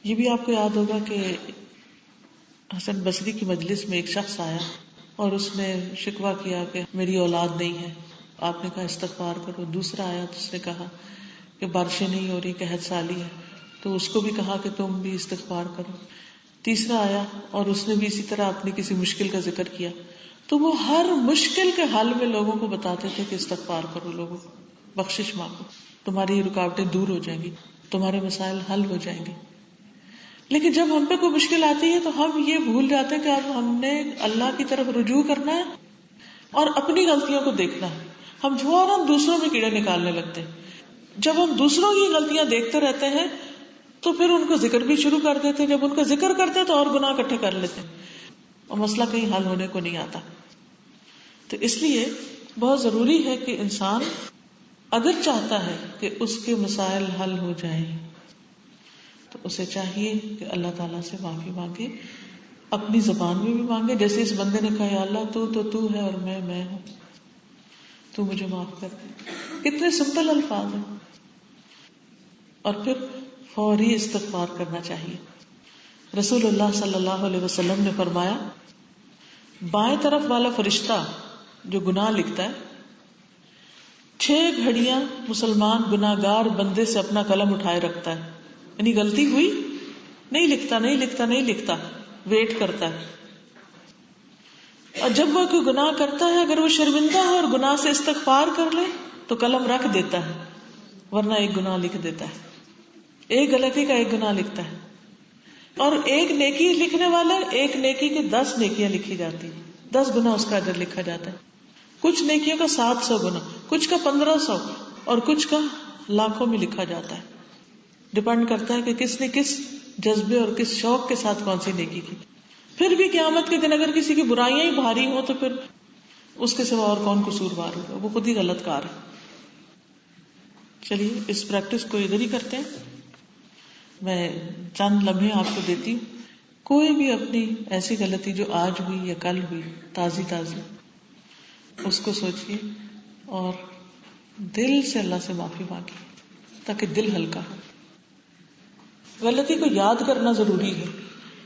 یہ بھی آپ کو یاد ہوگا کہ حسن بصری کی مجلس میں ایک شخص آیا اور اس نے شکوہ کیا کہ میری اولاد نہیں ہے. آپ نے کہا استغفار کرو. دوسرا آیا تو اس نے کہا کہ بارشیں نہیں ہو رہی، قحط سالی ہے، تو اس کو بھی کہا کہ تم بھی استغفار کرو. تیسرا آیا اور اس نے بھی اسی طرح اپنی کسی مشکل کا ذکر کیا. تو وہ ہر مشکل کے حل میں لوگوں کو بتاتے تھے کہ استغفار کرو، لوگوں کو بخشش مانگو، تمہاری رکاوٹیں دور ہو جائیں گی، تمہارے مسائل حل ہو جائیں گے. لیکن جب ہم پہ کوئی مشکل آتی ہے تو ہم یہ بھول جاتے ہیں کہ اب ہم نے اللہ کی طرف رجوع کرنا ہے اور اپنی غلطیوں کو دیکھنا ہے. ہم فوراً دوسروں میں کیڑے نکالنے لگتے ہیں. جب ہم دوسروں کی غلطیاں دیکھتے رہتے ہیں تو پھر ان کو ذکر بھی شروع کر دیتے ہیں. جب ان کا ذکر کرتے ہیں تو اور گناہ اکٹھے کر لیتے ہیں اور مسئلہ کہیں حل ہونے کو نہیں آتا. تو اس لیے بہت ضروری ہے کہ انسان اگر چاہتا ہے کہ اس کے مسائل حل ہو جائیں تو اسے چاہیے کہ اللہ تعالیٰ سے معافی مانگے، اپنی زبان میں بھی مانگے. جیسے اس بندے نے کہا یا اللہ تو ہے اور میں ہوں، تو مجھے معاف کر دے. کتنے سمپل الفاظ ہیں. اور پھر فوری استغفار کرنا چاہیے. رسول اللہ صلی اللہ علیہ وسلم نے فرمایا بائیں طرف والا فرشتہ جو گناہ لکھتا ہے 6 گھڑیاں مسلمان گناہگار بندے سے اپنا قلم اٹھائے رکھتا ہے. یعنی غلطی ہوئی نہیں لکھتا، ویٹ کرتا ہے. اور جب وہ کوئی گناہ کرتا ہے اگر وہ شرمندہ ہو اور گناہ سے استغفار کر لے تو قلم رکھ دیتا ہے، ورنہ ایک گناہ لکھ دیتا ہے. ایک غلطی کا ایک گناہ لکھتا ہے. اور ایک نیکی لکھنے والا ایک نیکی کی 10 نیکیاں لکھی جاتی ہیں، 10 گناہ اس کا اجر لکھا جاتا ہے. کچھ نیکیوں کا 700 گنا، کچھ کا 1500 اور کچھ کا لاکھوں میں لکھا جاتا ہے. ڈپینڈ کرتا ہے کہ کس نے کس جذبے اور کس شوق کے ساتھ کون سی نیکی کی. پھر بھی قیامت کے دن اگر کسی کی برائیاں ہی بھاری ہوں تو پھر اس کے سوا اور کون قصوروار ہوگا، وہ خود ہی غلط کار ہے. چلیے اس پریکٹس کو ادھر ہی کرتے ہیں. میں چند لمحے آپ کو دیتی ہوں. کوئی بھی اپنی ایسی غلطی جو آج ہوئی یا کل ہوئی تازی اس کو سوچیے اور دل سے اللہ سے معافی مانگیے تاکہ دل ہلکا ہو. غلطی کو یاد کرنا ضروری ہے.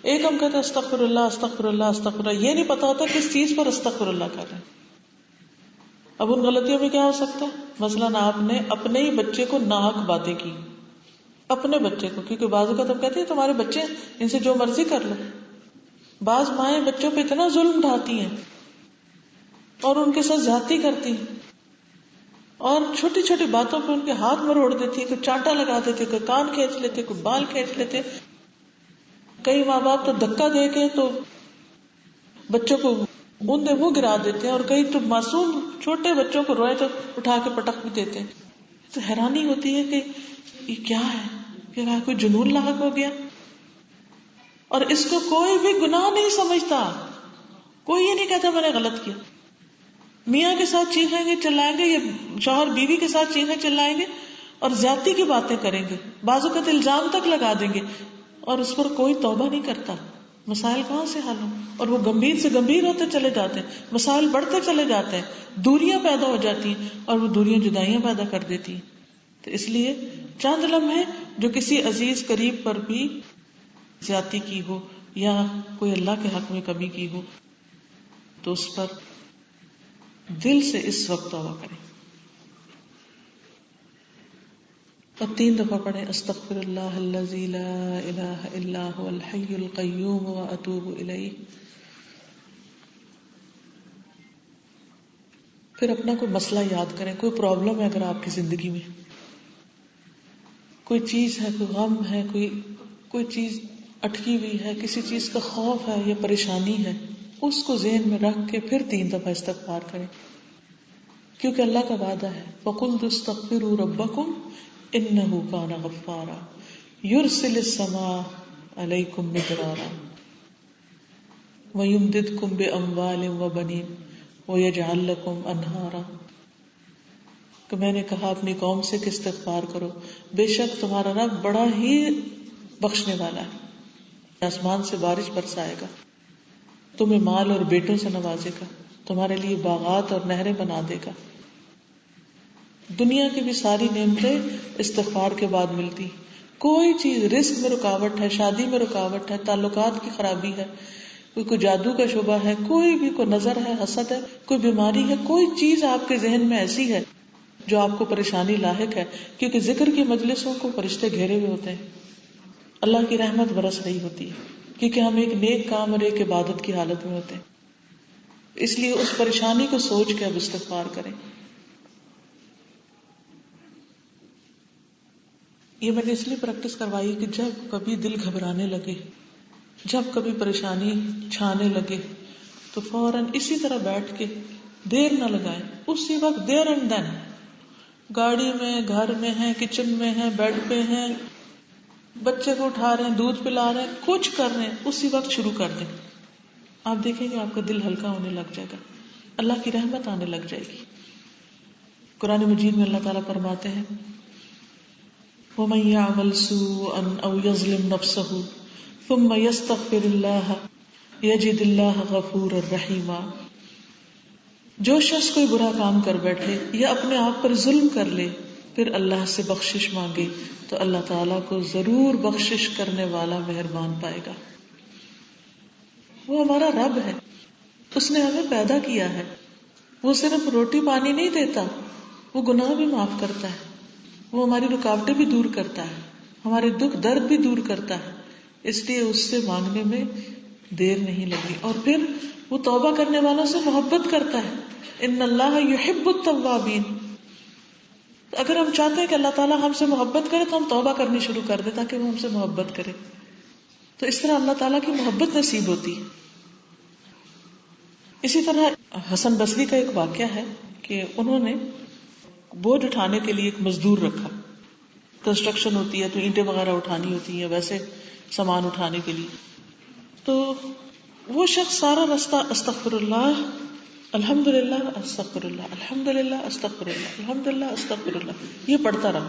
ایک ہم کہتے ہیں استغفر اللہ استغفر اللہ استغفر اللہ، یہ نہیں پتا ہوتا کس چیز پر استغفر اللہ کر رہے ہیں. اب ان غلطیوں میں کیا ہو سکتا ہے؟ مثلاً آپ نے اپنے ہی بچے کو ناحق باتیں کی، اپنے بچے کو، کیونکہ بعض اوقات ہم کہتے ہیں تمہارے بچے ان سے جو مرضی کر لو. بعض مائیں بچوں پہ اتنا ظلم ڈھاتی ہیں اور ان کے ساتھ زیادتی کرتی ہیں اور چھوٹی چھوٹی باتوں پہ ان کے ہاتھ مروڑ دیتی ہے، کوئی چانٹا لگا دیتے، کوئی کان کھینچ لیتے، کوئی بال کھینچ لیتے. کئی ماں باپ تو دھکا دے کے تو بچوں کو اوندے منہ گرا دیتے ہیں اور کئی تو معصوم چھوٹے بچوں کو روئے تو اٹھا کے پٹک بھی دیتے ہیں. تو حیرانی ہوتی ہے کہ یہ کیا ہے، کہ کوئی جنون لاحق ہو گیا. اور اس کو کوئی بھی گناہ نہیں سمجھتا، کوئی یہ نہیں کہتا میں نے غلط کیا. میاں کے ساتھ چیخیں گے چلائیں گے یا شوہر بیوی کے ساتھ چیخیں چلائیں گے اور زیادتی کی باتیں کریں گے، بعض اوقات الزام تک لگا دیں گے اور اس پر کوئی توبہ نہیں کرتا. مسائل کہاں سے حل ہوں؟ اور وہ گمبھیر سے گمبھیر ہوتے چلے جاتے ہیں، مسائل بڑھتے چلے جاتے ہیں، دوریاں پیدا ہو جاتی ہیں اور وہ دوریاں جدائیاں پیدا کر دیتی ہیں. تو اس لیے چند لمحے جو کسی عزیز قریب پر بھی زیادتی کی ہو یا کوئی اللہ کے حق میں کمی کی ہو تو اس پر دل سے اس وقت توبہ کریں اور 3 دفعہ پڑھیں استغفر اللہ الذی لا الہ الا هو الحی القیوم واتوب الیہ. پھر اپنا کوئی مسئلہ یاد کریں، کوئی پرابلم ہے اگر آپ کی زندگی میں کوئی چیز ہے، کوئی غم ہے، کوئی چیز اٹکی ہوئی ہے، کسی چیز کا خوف ہے یا پریشانی ہے، اس کو ذہن میں رکھ کے پھر 3 دفعہ استغفار کریں. کیونکہ اللہ کا وعدہ ہے فَقُلْتُ اسْتَغْفِرُوا رَبَّكُمْ إِنَّهُ كَانَ غَفَّارًا يُرْسِلِ السَّمَاءَ عَلَيْكُمْ مِدْرَارًا وَيُمْدِدْكُمْ بِأَمْوَالٍ وَبَنِينَ وَيَجْعَلْ لَكُمْ أَنْهَارًا. کہ میں نے کہا اپنی قوم سے کہ استغفار کرو، بے شک تمہارا رب بڑا ہی بخشنے والا ہے، آسمان سے بارش برسائے گا، تمہیں مال اور بیٹوں سے نوازے گا، تمہارے لیے باغات اور نہریں بنا دے گا. دنیا کی بھی ساری نعمتیں استغفار کے بعد ملتی. کوئی چیز، رزق میں رکاوٹ ہے، شادی میں رکاوٹ ہے، تعلقات کی خرابی ہے، کوئی جادو کا شبہ ہے، کوئی نظر ہے، حسد ہے، کوئی بیماری ہے، کوئی چیز آپ کے ذہن میں ایسی ہے جو آپ کو پریشانی لاحق ہے، کیونکہ ذکر کی مجلسوں کو فرشتے گھیرے ہوئے ہوتے ہیں، اللہ کی رحمت برس رہی ہوتی ہے، کیونکہ ہم ایک نیک کام اور ایک عبادت کی حالت میں ہوتے ہیں. اس لیے اس پریشانی کو سوچ کے اب استغفار کریں. یہ میں نے اس لیے پریکٹس کروائی کہ جب کبھی دل گھبرانے لگے، جب کبھی پریشانی چھانے لگے، تو فوراً اسی طرح بیٹھ کے دیر نہ لگائیں، اسی وقت دیر اینڈ دین، گاڑی میں، گھر میں ہیں، کچن میں ہیں، بیڈ پہ ہیں، بچے کو اٹھا رہے ہیں، دودھ پلا رہے ہیں، کچھ کر رہے ہیں، اسی وقت شروع کر دیں. آپ دیکھیں گے آپ کا دل ہلکا ہونے لگ جائے گا، اللہ کی رحمت آنے لگ جائے گی. قرآن مجید میں اللہ تعالیٰ فرماتے ہیں وَمَن يَعْمَلْ سُوءًا أَوْ يَظْلِمْ نَفْسَهُ ثُمَّ يَسْتَغْفِرِ اللَّهَ يَجِدِ اللَّهَ غَفُورًا رَحِيمًا. جو شخص کوئی برا کام کر بیٹھے یا اپنے آپ پر ظلم کر لے پھر اللہ سے بخشش مانگے تو اللہ تعالیٰ کو ضرور بخشش کرنے والا مہربان پائے گا. وہ ہمارا رب ہے، اس نے ہمیں پیدا کیا ہے، وہ صرف روٹی پانی نہیں دیتا، وہ گناہ بھی معاف کرتا ہے، وہ ہماری رکاوٹیں بھی دور کرتا ہے، ہمارے دکھ درد بھی دور کرتا ہے. اس لیے اس سے مانگنے میں دیر نہیں لگی. اور پھر وہ توبہ کرنے والوں سے محبت کرتا ہے. ان اللہ یحب التوابین. اگر ہم چاہتے ہیں کہ اللہ تعالیٰ ہم سے محبت کرے تو ہم توبہ کرنی شروع کر دیں تاکہ وہ ہم سے محبت کرے. تو اس طرح اللہ تعالیٰ کی محبت نصیب ہوتی ہے. اسی طرح حسن بصری کا ایک واقعہ ہے کہ انہوں نے بوجھ اٹھانے کے لیے ایک مزدور رکھا. کنسٹرکشن ہوتی ہے تو اینٹیں وغیرہ اٹھانی ہوتی ہیں، ویسے سامان اٹھانے کے لیے. تو وہ شخص سارا رستہ استغفر اللہ الحمدللہ استغفر اللہ الحمدللہ استغفر اللہ الحمدللہ استغفر اللہ یہ پڑھتا رہا.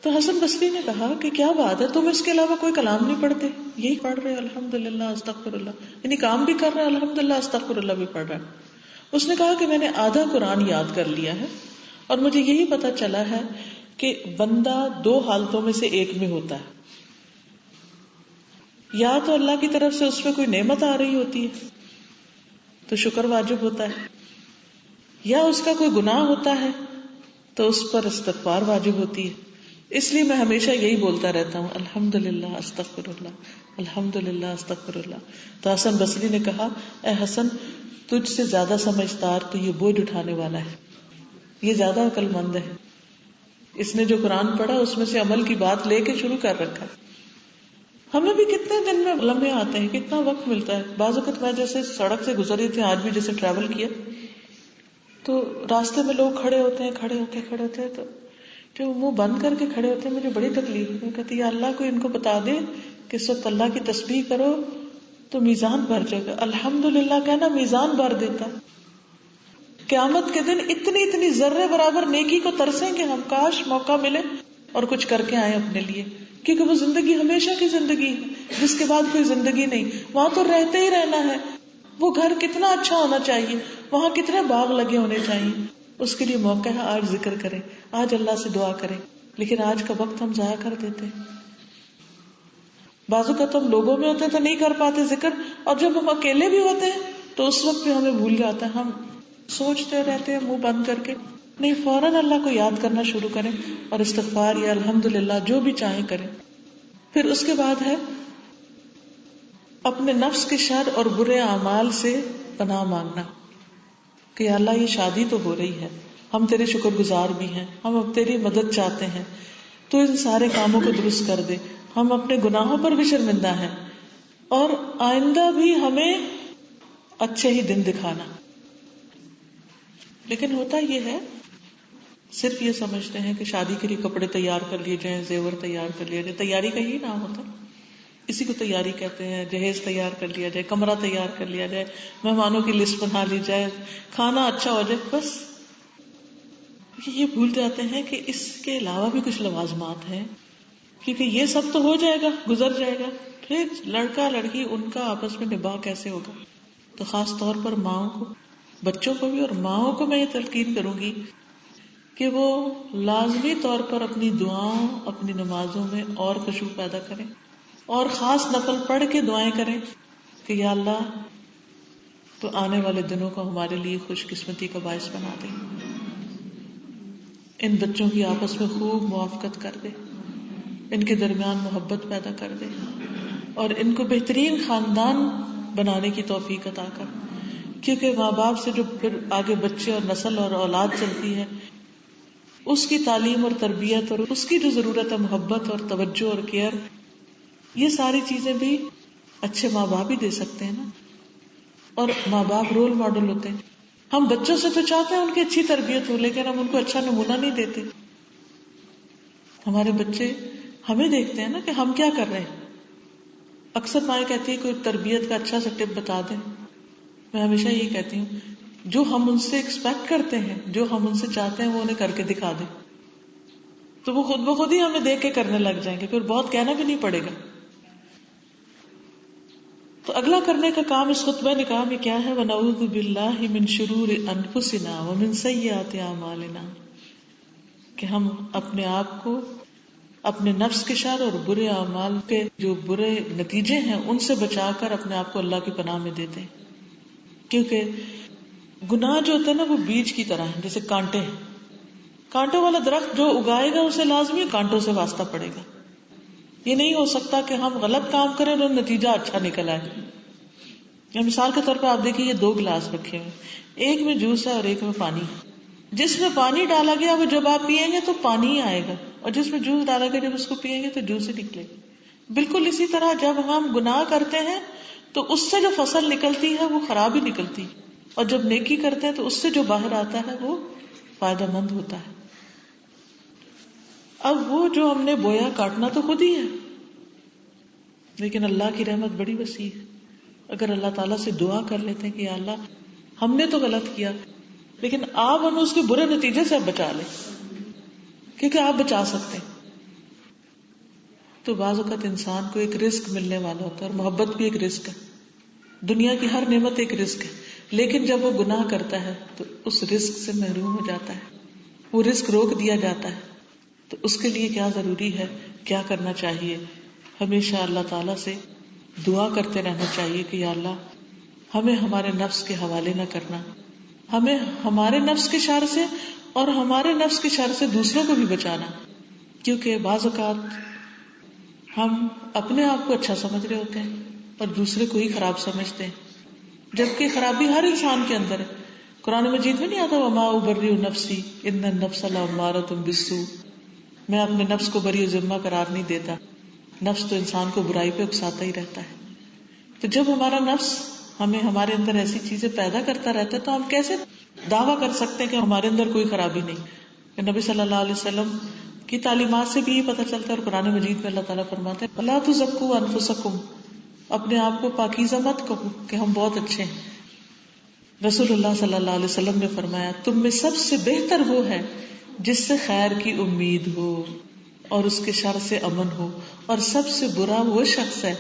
تو حسن بصری نے کہا کہ کیا بات ہے، تم اس کے علاوہ کوئی کلام نہیں پڑھتے، یہی پڑھ رہے الحمدللہ استغفر اللہ، یعنی کام بھی کر رہے الحمدللہ استغفر اللہ بھی پڑھ رہا ہے. اس نے کہا کہ میں نے آدھا قرآن یاد کر لیا ہے اور مجھے یہی پتا چلا ہے کہ بندہ دو حالتوں میں سے ایک میں ہوتا ہے، یا تو اللہ کی طرف سے اس پہ کوئی نعمت آ رہی ہوتی ہے تو شکر واجب ہوتا ہے، یا اس کا کوئی گناہ ہوتا ہے تو اس پر استغفار واجب ہوتی ہے. اس لیے میں ہمیشہ یہی بولتا رہتا ہوں الحمدللہ استغفر اللہ الحمدللہ استغفر اللہ. تو حسن بصری نے کہا اے حسن، تجھ سے زیادہ سمجھدار تو یہ بوجھ اٹھانے والا ہے، یہ زیادہ عقل مند ہے. اس نے جو قرآن پڑھا اس میں سے عمل کی بات لے کے شروع کر رکھا. ہمیں بھی کتنے دن میں لمحے آتے ہیں، کتنا وقت ملتا ہے. بعض اوقات میں جیسے سڑک سے گزر رہی تھی، آج بھی جیسے ٹریول کیا تو راستے میں لوگ کھڑے ہوتے ہیں تو جو منہ بند کر کے کھڑے ہوتے ہیں مجھے بڑی تکلیف. میں کہتی ہے اللہ کو ان کو بتا دے کہ اس وقت اللہ کی تسبیح کرو تو میزان بھر جائے گا. الحمدللہ کہنا میزان بھر دیتا. قیامت کے دن اتنی ذرے برابر نیکی کو ترسیں گے ہم، کاش موقع ملے اور کچھ کر کے آئے اپنے لیے، کیونکہ وہ زندگی ہمیشہ کی زندگی ہے جس کے بعد کوئی زندگی نہیں. وہاں تو رہتے ہی رہنا ہے. وہ گھر کتنا اچھا ہونا چاہیے، وہاں کتنے باغ لگے ہونے چاہیے. اس کے لیے موقع ہے آج ذکر کریں، آج اللہ سے دعا کریں. لیکن آج کا وقت ہم ضائع کر دیتے ہیں. بعض اوقات ہم لوگوں میں ہوتے ہیں تو نہیں کر پاتے ذکر، اور جب ہم اکیلے بھی ہوتے ہیں تو اس وقت بھی ہمیں بھول جاتا ہے. ہم سوچتے رہتے ہیں منہ بند کر کے. نہیں، فوراً اللہ کو یاد کرنا شروع کریں اور استغفار یا الحمدللہ جو بھی چاہیں کریں. پھر اس کے بعد ہے اپنے نفس کے شر اور برے اعمال سے پناہ مانگنا کہ یا اللہ یہ شادی تو ہو رہی ہے، ہم تیرے شکر گزار بھی ہیں، ہم اب تیری مدد چاہتے ہیں، تو ان سارے کاموں کو درست کر دے. ہم اپنے گناہوں پر بھی شرمندہ ہیں اور آئندہ بھی ہمیں اچھے ہی دن دکھانا. لیکن ہوتا یہ ہے، صرف یہ سمجھتے ہیں کہ شادی کے لیے کپڑے تیار کر لیے جائیں، زیور تیار کر لیا جائے. تیاری کا ہی نام ہوتا، اسی کو تیاری کہتے ہیں. جہیز تیار کر لیا جائے، کمرہ تیار کر لیا جائے، مہمانوں کی لسٹ بنا لی جائے، کھانا اچھا ہو جائے، بس. یہ بھول جاتے ہیں کہ اس کے علاوہ بھی کچھ لوازمات ہیں، کیونکہ یہ سب تو ہو جائے گا، گزر جائے گا، پھر لڑکا لڑکی ان کا آپس میں نباہ کیسے ہوگا. تو خاص طور پر ماؤں کو، بچوں کو بھی اور ماؤں کو میں یہ تلقین کروں گی کہ وہ لازمی طور پر اپنی دعاؤں، اپنی نمازوں میں اور خشوع پیدا کریں، اور خاص نفل پڑھ کے دعائیں کریں کہ یا اللہ تو آنے والے دنوں کو ہمارے لیے خوش قسمتی کا باعث بنا دے، ان بچوں کی آپس میں خوب موافقت کر دے، ان کے درمیان محبت پیدا کر دے، اور ان کو بہترین خاندان بنانے کی توفیق عطا کر، کیونکہ ماں باپ سے جو پھر آگے بچے اور نسل اور اولاد چلتی ہے، اس کی تعلیم اور تربیت اور اس کی جو ضرورت ہے محبت اور توجہ اور کیئر، یہ ساری چیزیں بھی اچھے ماں باپ ہی دے سکتے ہیں نا. اور ماں باپ رول ماڈل ہوتے ہیں. ہم بچوں سے تو چاہتے ہیں ان کی اچھی تربیت ہو، لیکن ہم ان کو اچھا نمونہ نہیں دیتے. ہمارے بچے ہمیں دیکھتے ہیں نا کہ ہم کیا کر رہے ہیں. اکثر مائیں کہتی ہے کوئی تربیت کا اچھا سا ٹپ بتا دیں. میں ہمیشہ یہی کہتی ہوں جو ہم ان سے ایکسپیکٹ کرتے ہیں، جو ہم ان سے چاہتے ہیں، وہ انہیں کر کے دکھا دیں تو وہ خود بخود ہی ہمیں دیکھ کے کرنے لگ جائیں گے، پھر بہت کہنا بھی نہیں پڑے گا. تو اگلا کرنے کا کام اس خطبہ نکاح میں کیا ہے؟ وَنَعُوذُ بِاللَّهِ مِن شُرُورِ أَنفُسِنَا وَمِن سَيِّئَاتِ أَعْمَالِنَا، کہ ہم اپنے آپ کو اپنے نفس کے شر اور برے اعمال کے جو برے نتیجے ہیں ان سے بچا کر اپنے آپ کو اللہ کی پناہ میں دیتے ہیں. کیونکہ گناہ جو ہوتا ہے نا وہ بیج کی طرح ہے، جیسے کانٹے ہیں. کانٹوں والا درخت جو اگائے گا اسے لازمی کانٹوں سے واسطہ پڑے گا. یہ نہیں ہو سکتا کہ ہم غلط کام کریں اور نتیجہ اچھا نکل آئے. یا مثال کے طور پہ آپ دیکھیے یہ 2 گلاس رکھے ہوئے، ایک میں جوس ہے اور ایک میں پانی. جس میں پانی ڈالا گیا وہ جب آپ پیئیں گے تو پانی ہی آئے گا، اور جس میں جوس ڈالا گیا جب اس کو پیئیں گے تو جوس ہی نکلے گا. بالکل اسی طرح جب ہم گناہ کرتے ہیں تو اس سے جو فصل نکلتی ہے وہ خراب ہی نکلتی، اور جب نیکی کرتے ہیں تو اس سے جو باہر آتا ہے وہ فائدہ مند ہوتا ہے. اب وہ جو ہم نے بویا کاٹنا تو خود ہی ہے، لیکن اللہ کی رحمت بڑی وسیع ہے. اگر اللہ تعالیٰ سے دعا کر لیتے ہیں کہ یا اللہ ہم نے تو غلط کیا، لیکن آپ ہمیں اس کے برے نتیجے سے بچا لیں، کیونکہ آپ بچا سکتے ہیں. تو بعض اوقات انسان کو ایک رزق ملنے والا ہوتا ہے، اور محبت بھی ایک رزق ہے. دنیا کی ہر نعمت ایک رزق ہے، لیکن جب وہ گناہ کرتا ہے تو اس رزق سے محروم ہو جاتا ہے، وہ رزق روک دیا جاتا ہے. تو اس کے لیے کیا ضروری ہے، کیا کرنا چاہیے؟ ہمیشہ اللہ تعالیٰ سے دعا کرتے رہنا چاہیے کہ یا اللہ ہمیں ہمارے نفس کے حوالے نہ کرنا، ہمیں ہمارے نفس کے شر سے اور ہمارے نفس کے شر سے دوسروں کو بھی بچانا. کیونکہ بعض اوقات ہم اپنے آپ کو اچھا سمجھ رہے ہوتے ہیں اور دوسرے کو ہی خراب سمجھتے ہیں، جبکہ خرابی ہر انسان کے اندر ہے. قرآن مجید میں نہیں آتا وَمَا أُبَرِّئُ نَفْسِي إِنَّ النَّفْسَ لَأَمَّارَةٌ بِالسُّوءِ، میں اپنے نفس کو بری و ذمہ قرار نہیں دیتا، نفس تو انسان کو برائی پہ اکساتا ہی رہتا ہے. تو جب ہمارا نفس ہمیں ہمارے اندر ایسی چیزیں پیدا کرتا رہتا ہے تو ہم کیسے دعویٰ کر سکتے ہیں کہ ہمارے اندر کوئی خرابی نہیں؟ کہ نبی صلی اللہ علیہ وسلم کی تعلیمات سے بھی یہ پتہ چلتا ہے، اور قرآن مجید میں اللہ تعالیٰ فرماتے ہیں لَا تُزَكُّوا أَنفُسَكُمْ، اپنے آپ کو پاکیزہ مت کہو کہ ہم بہت اچھے ہیں. رسول اللہ صلی اللہ علیہ وسلم نے فرمایا تم میں سب سے بہتر وہ ہے جس سے خیر کی امید ہو اور اس کے شر سے امن ہو، اور سب سے برا وہ شخص ہے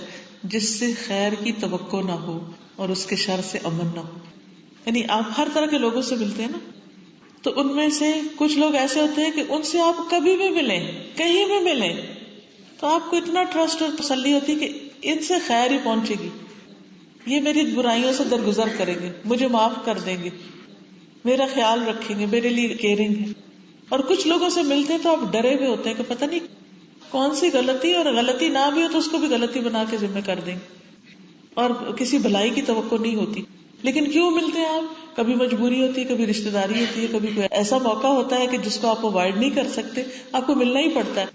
جس سے خیر کی توقع نہ ہو اور اس کے شر سے امن نہ ہو. یعنی آپ ہر طرح کے لوگوں سے ملتے ہیں نا، تو ان میں سے کچھ لوگ ایسے ہوتے ہیں کہ ان سے آپ کبھی بھی ملیں، کہیں بھی ملیں، تو آپ کو اتنا ٹرسٹ اور تسلی ہوتی کہ ان سے خیر ہی پہنچے گی، یہ میری برائیوں سے درگزر کریں گے، مجھے معاف کر دیں گے، میرا خیال رکھیں گے، میرے لیے کیئرنگ ہے. اور کچھ لوگوں سے ملتے ہیں تو آپ ڈرے ہوئے ہوتے ہیں کہ پتہ نہیں کون سی غلطی، اور غلطی نہ بھی ہو تو اس کو بھی غلطی بنا کے ذمہ کر دیں گے، اور کسی بھلائی کی توقع نہیں ہوتی. لیکن کیوں ملتے ہیں آپ؟ کبھی مجبوری ہوتی ہے، کبھی رشتہ داری ہوتی ہے، کبھی کوئی ایسا موقع ہوتا ہے کہ جس کو آپ اوائڈ نہیں کر سکتے، آپ کو ملنا ہی پڑتا ہے.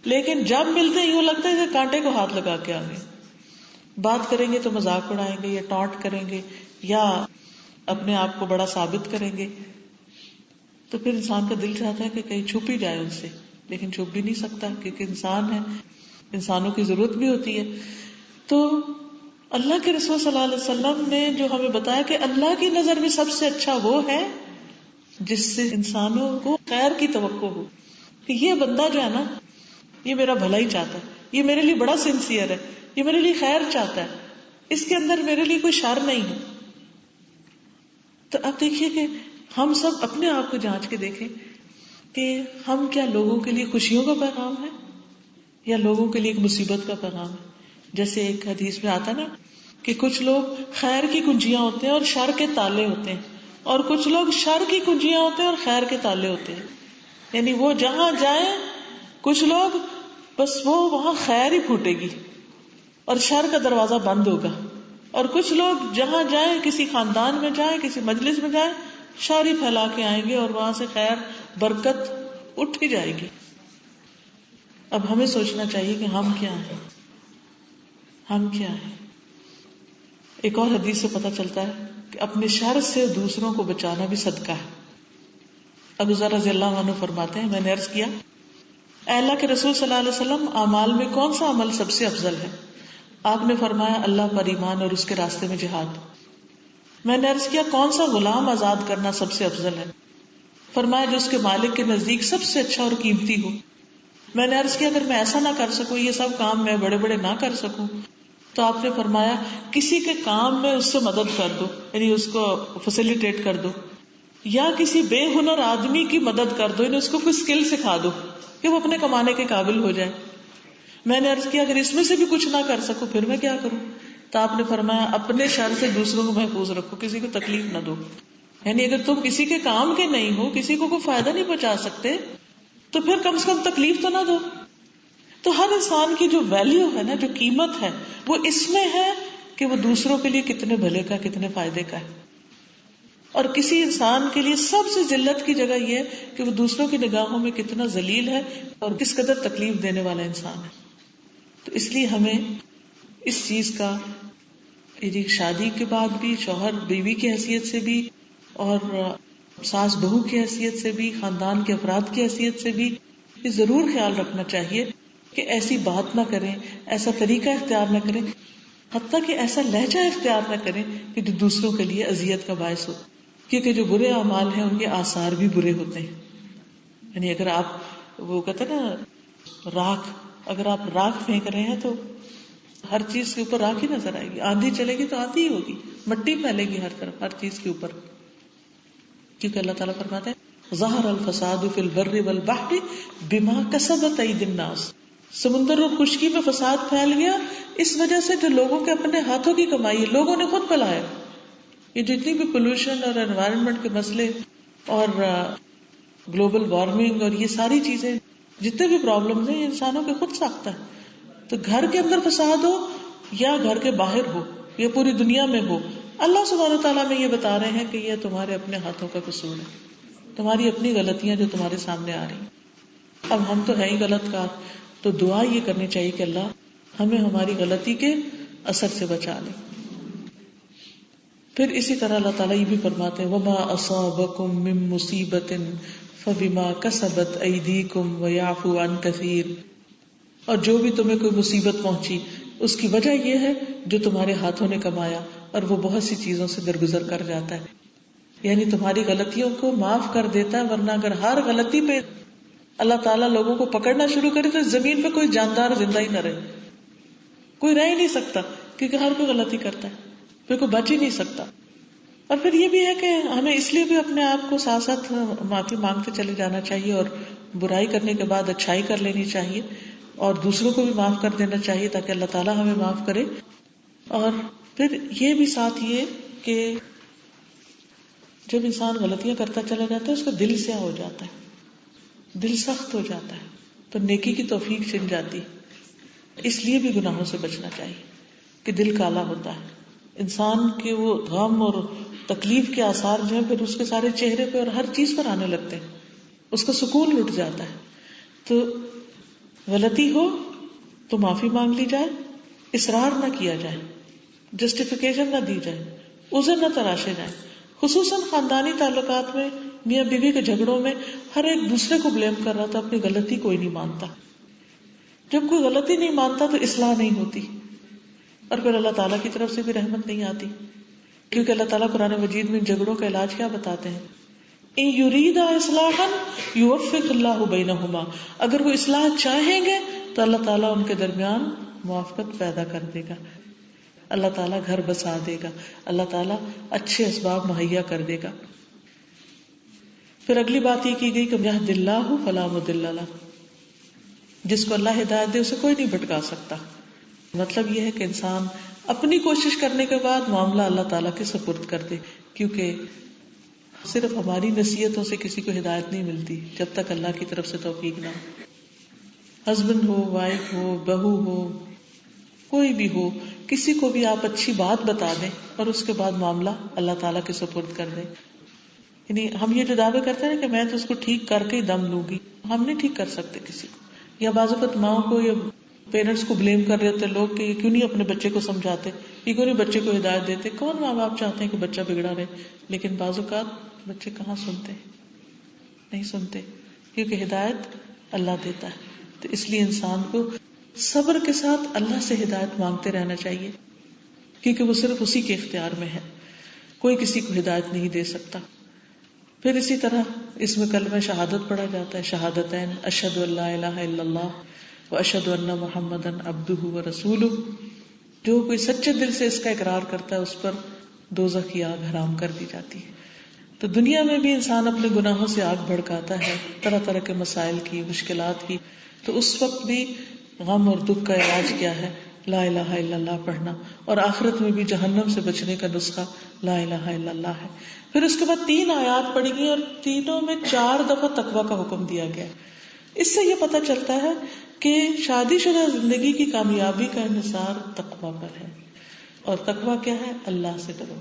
لیکن جب ملتے ہیں یوں لگتا ہے کہ کانٹے کو ہاتھ لگا کے آ گئے. بات کریں گے تو مذاق اڑائیں گے یا ٹانٹ کریں گے یا اپنے آپ کو بڑا ثابت کریں گے. تو پھر انسان کا دل چاہتا ہے کہ کہیں چھپ ہی جائے ان سے، لیکن چھپ بھی نہیں سکتا کیونکہ انسان ہے، انسانوں کی ضرورت بھی ہوتی ہے. تو اللہ کے رسول صلی اللہ علیہ وسلم نے جو ہمیں بتایا کہ اللہ کی نظر میں سب سے اچھا وہ ہے جس سے انسانوں کو خیر کی توقع ہو، کہ یہ بندہ جو ہے نا یہ میرا بھلا ہی چاہتا ہے، یہ میرے لیے بڑا سنسیئر ہے، یہ میرے لیے خیر چاہتا ہے، اس کے اندر میرے لیے کوئی شر نہیں ہے. تو اب دیکھیے کہ ہم سب اپنے آپ کو جانچ کے دیکھیں کہ ہم کیا لوگوں کے لیے خوشیوں کا پیغام ہے یا لوگوں کے لیے ایک مصیبت کا پیغام ہے. جیسے ایک حدیث میں آتا نا کہ کچھ لوگ خیر کی کنجیاں ہوتے ہیں اور شر کے تالے ہوتے ہیں، اور کچھ لوگ شر کی کنجیاں ہوتے ہیں اور خیر کے تالے ہوتے ہیں. یعنی وہ جہاں جائیں کچھ لوگ بس وہ وہاں خیر ہی پھوٹے گی اور شر کا دروازہ بند ہوگا، اور کچھ لوگ جہاں جائیں، کسی خاندان میں جائیں، کسی مجلس میں جائیں، شر ہی پھیلا کے آئیں گے اور وہاں سے خیر برکت اٹھ ہی جائے گی. اب ہمیں سوچنا چاہیے کہ ہم کیا ہیں، ہم کیا ہیں. ایک اور حدیث سے پتہ چلتا ہے کہ اپنے شر سے دوسروں کو بچانا بھی صدقہ ہے. ابو ذر رضی اللہ عنہ فرماتے ہیں میں نے عرض کیا اے اللہ کے رسول صلی اللہ علیہ وسلم اعمال میں کون سا عمل سب سے افضل ہے؟ آپ نے فرمایا اللہ پر ایمان اور اس کے راستے میں جہاد. میں نے عرض کیا کون سا غلام آزاد کرنا سب سے افضل ہے؟ فرمایا جو اس کے مالک کے نزدیک سب سے اچھا اور قیمتی ہو. میں نے عرض کیا اگر میں ایسا نہ کر سکوں، یہ سب کام میں بڑے بڑے نہ کر سکوں، تو آپ نے فرمایا کسی کے کام میں اس سے مدد کر دو، یعنی اس کو فیسیلیٹیٹ کر دو، یا کسی بے ہنر آدمی کی مدد کر دو، یعنی اس کو کوئی اسکل سکھا دو کہ وہ اپنے کمانے کے قابل ہو جائے. میں نے عرض کیا اگر اس میں سے بھی کچھ نہ کر سکوں پھر میں کیا کروں؟ تو آپ نے فرمایا اپنے شر سے دوسروں کو محفوظ رکھو، کسی کو تکلیف نہ دو. یعنی اگر تم کسی کے کام کے نہیں ہو، کسی کو کوئی فائدہ نہیں پہنچا سکتے، تو پھر کم سے کم تکلیف تو نہ دو. تو ہر انسان کی جو ویلیو ہے نا، جو قیمت ہے، وہ اس میں ہے کہ وہ دوسروں کے لیے کتنے بھلے کا، کتنے فائدے کا ہے. اور کسی انسان کے لیے سب سے ذلت کی جگہ یہ ہے کہ وہ دوسروں کی نگاہوں میں کتنا ذلیل ہے اور کس قدر تکلیف دینے والا انسان ہے. تو اس لیے ہمیں اس چیز کا شادی کے بعد بھی، شوہر بیوی کی حیثیت سے بھی، اور ساس بہو کی حیثیت سے بھی، خاندان کے افراد کی حیثیت سے بھی یہ ضرور خیال رکھنا چاہیے کہ ایسی بات نہ کریں، ایسا طریقہ اختیار نہ کریں، حتیٰ کہ ایسا لہجہ اختیار نہ کریں کہ جو دوسروں کے لیے اذیت کا باعث ہو. کیونکہ جو برے اعمال ہیں ان کے آثار بھی برے ہوتے ہیں. یعنی اگر آپ وہ کہتے ہیں نا راکھ، اگر آپ راکھ پھینک رہے ہیں تو ہر چیز کے اوپر راکھ ہی نظر آئے گی. آندھی چلے گی تو آندھی ہی ہوگی، مٹی پھیلے گی ہر طرف، ہر چیز کے اوپر. کیونکہ اللہ تعالیٰ فرماتے ہیں ظہر الفساد فی البر والبحر بما کسبت ایدی الناس. سمندر اور خشکی میں فساد پھیل گیا اس وجہ سے جو لوگوں کے اپنے ہاتھوں کی کمائی ہے، لوگوں نے خود پھیلایا. یہ جتنی بھی پولوشن اور انوائرمنٹ کے مسئلے اور گلوبل وارمنگ اور یہ ساری چیزیں، جتنے بھی پرابلمز ہیں، یہ انسانوں کے خود ساختہ ہے. تو گھر کے اندر فساد ہو یا گھر کے باہر ہو یا پوری دنیا میں ہو، اللہ سبحانہ وتعالیٰ میں یہ بتا رہے ہیں کہ یہ تمہارے اپنے ہاتھوں کا قصور ہے، تمہاری اپنی غلطیاں جو تمہارے سامنے آ رہی ہیں. اب ہم تو ہیں ہی غلط کار، تو دعا یہ کرنی چاہیے کہ اللہ ہمیں ہماری غلطی کے اثر سے بچا لے. پھر اسی طرح اللہ تعالیٰ یہ بھی فرماتے ہیں وَمَا أَصَابَكُم مِّن مُّصِيبَةٍ فَبِمَا كَسَبَتْ أَيْدِيكُمْ وَيَعْفُو عَن كَثِيرٍ. اور جو بھی تمہیں کوئی مصیبت پہنچی اس کی وجہ یہ ہے جو تمہارے ہاتھوں نے کمایا، اور وہ بہت سی چیزوں سے درگزر کر جاتا ہے. یعنی تمہاری غلطیوں کو معاف کر دیتا ہے، ورنہ اگر ہر غلطی پہ اللہ تعالیٰ لوگوں کو پکڑنا شروع کرے تو زمین پہ کوئی جاندار زندہ ہی نہ رہے، کوئی رہ ہی نہیں سکتا، کیونکہ ہر کوئی غلطی کرتا ہے، پھر کوئی بچ ہی نہیں سکتا. اور پھر یہ بھی ہے کہ ہمیں اس لیے بھی اپنے آپ کو ساتھ ساتھ معافی مانگتے چلے جانا چاہیے، اور برائی کرنے کے بعد اچھائی کر لینی چاہیے، اور دوسروں کو بھی معاف کر دینا چاہیے تاکہ اللہ تعالیٰ ہمیں معاف کرے. اور پھر یہ بھی ساتھ یہ کہ جب انسان غلطیاں کرتا چلا جاتا ہے اس کا دل سیاہ ہو جاتا ہے، دل سخت ہو جاتا ہے، تو نیکی کی توفیق چھن جاتی. اس لیے بھی گناہوں سے بچنا چاہیے کہ دل کالا ہوتا ہے. انسان کے وہ غم اور تکلیف کے آثار جو ہیں پھر اس کے سارے چہرے پہ اور ہر چیز پر آنے لگتے ہیں، اس کا سکون لٹ جاتا ہے. تو غلطی ہو تو معافی مانگ لی جائے، اصرار نہ کیا جائے، جسٹیفیکیشن نہ دی جائے، عذر نہ تراشے جائیں. خصوصاً خاندانی تعلقات میں میاں بیوی کے جھگڑوں میں ہر ایک دوسرے کو بلیم کر رہا تھا، اپنی غلطی کوئی نہیں مانتا. جب کوئی غلطی نہیں مانتا تو اصلاح نہیں ہوتی، اور پھر اللہ تعالیٰ کی طرف سے بھی رحمت نہیں آتی. کیونکہ اللہ تعالیٰ قرآن مجید میں جھگڑوں کا علاج کیا بتاتے ہیں؟ ان یریدا اصلاحا یوفق اللہ بینہما. اگر وہ اصلاح چاہیں گے تو اللہ تعالیٰ ان کے درمیان موافقت پیدا کر دے گا، اللہ تعالیٰ گھر بسا دے گا، اللہ تعالیٰ اچھے اسباب مہیا کر دے گا. پھر اگلی بات یہ کی گئی کہ یہد اللہ فلا مضل لہ، جس کو اللہ ہدایت دے اسے کوئی نہیں بھٹکا سکتا. مطلب یہ ہے کہ انسان اپنی کوشش کرنے کے بعد معاملہ اللہ تعالیٰ کے سپرد کر دے، کیونکہ صرف ہماری نصیحتوں سے کسی کو ہدایت نہیں ملتی جب تک اللہ کی طرف سے توفیق نہ ہو. ہسبینڈ ہو، وائف ہو، بہو ہو، کوئی بھی ہو، کسی کو بھی آپ اچھی بات بتا دیں اور اس کے بعد معاملہ اللہ تعالیٰ کے سپرد کر دیں. یعنی ہم یہ جو دعوے کرتے ہیں کہ میں تو اس کو ٹھیک کر کے ہی دم لوں گی، ہم نہیں ٹھیک کر سکتے کسی کو. یا بعض اوقات ماؤں کو یا پیرنٹس کو بلیم کر رہے ہوتے لوگ کہ یہ کیوں نہیں اپنے بچے کو سمجھاتے، یہ کیوں نہیں بچے کو ہدایت دیتے. کون ماں باپ چاہتے ہیں کہ بچہ بگڑا رہے، لیکن بعض اوقات بچے کہاں سنتے، نہیں سنتے، کیونکہ ہدایت اللہ دیتا ہے. تو اس لیے انسان کو صبر کے ساتھ اللہ سے ہدایت مانگتے رہنا چاہیے، کیونکہ وہ صرف اسی کے اختیار میں ہے، کوئی کسی کو ہدایت نہیں دے سکتا. پھر اسی طرح اس میں کلمہ شہادت پڑھا جاتا ہے، شہادتین، اشہد ان لا الہ الا اللہ و اشہد ان محمدًا عبدہ و رسولہ. جو کوئی سچے دل سے اس کا اقرار کرتا ہے اس پر دوزخ کی آگ حرام کر دی جاتی ہے. تو دنیا میں بھی انسان اپنے گناہوں سے آگ بھڑکاتا ہے، طرح طرح کے مسائل کی، مشکلات کی، تو اس وقت بھی غم اور دکھ کا علاج کیا ہے؟ لا الہ الا اللہ پڑھنا. اور آخرت میں بھی جہنم سے بچنے کا نسخہ لا الہ الا اللہ ہے. پھر اس کے بعد 3 آیات پڑھی گئی اور تینوں میں 4 دفعہ تقویٰ کا حکم دیا گیا. اس سے یہ پتہ چلتا ہے کہ شادی شدہ زندگی کی کامیابی کا انحصار تقویٰ پر ہے. اور تقویٰ کیا ہے؟ اللہ سے ڈرو.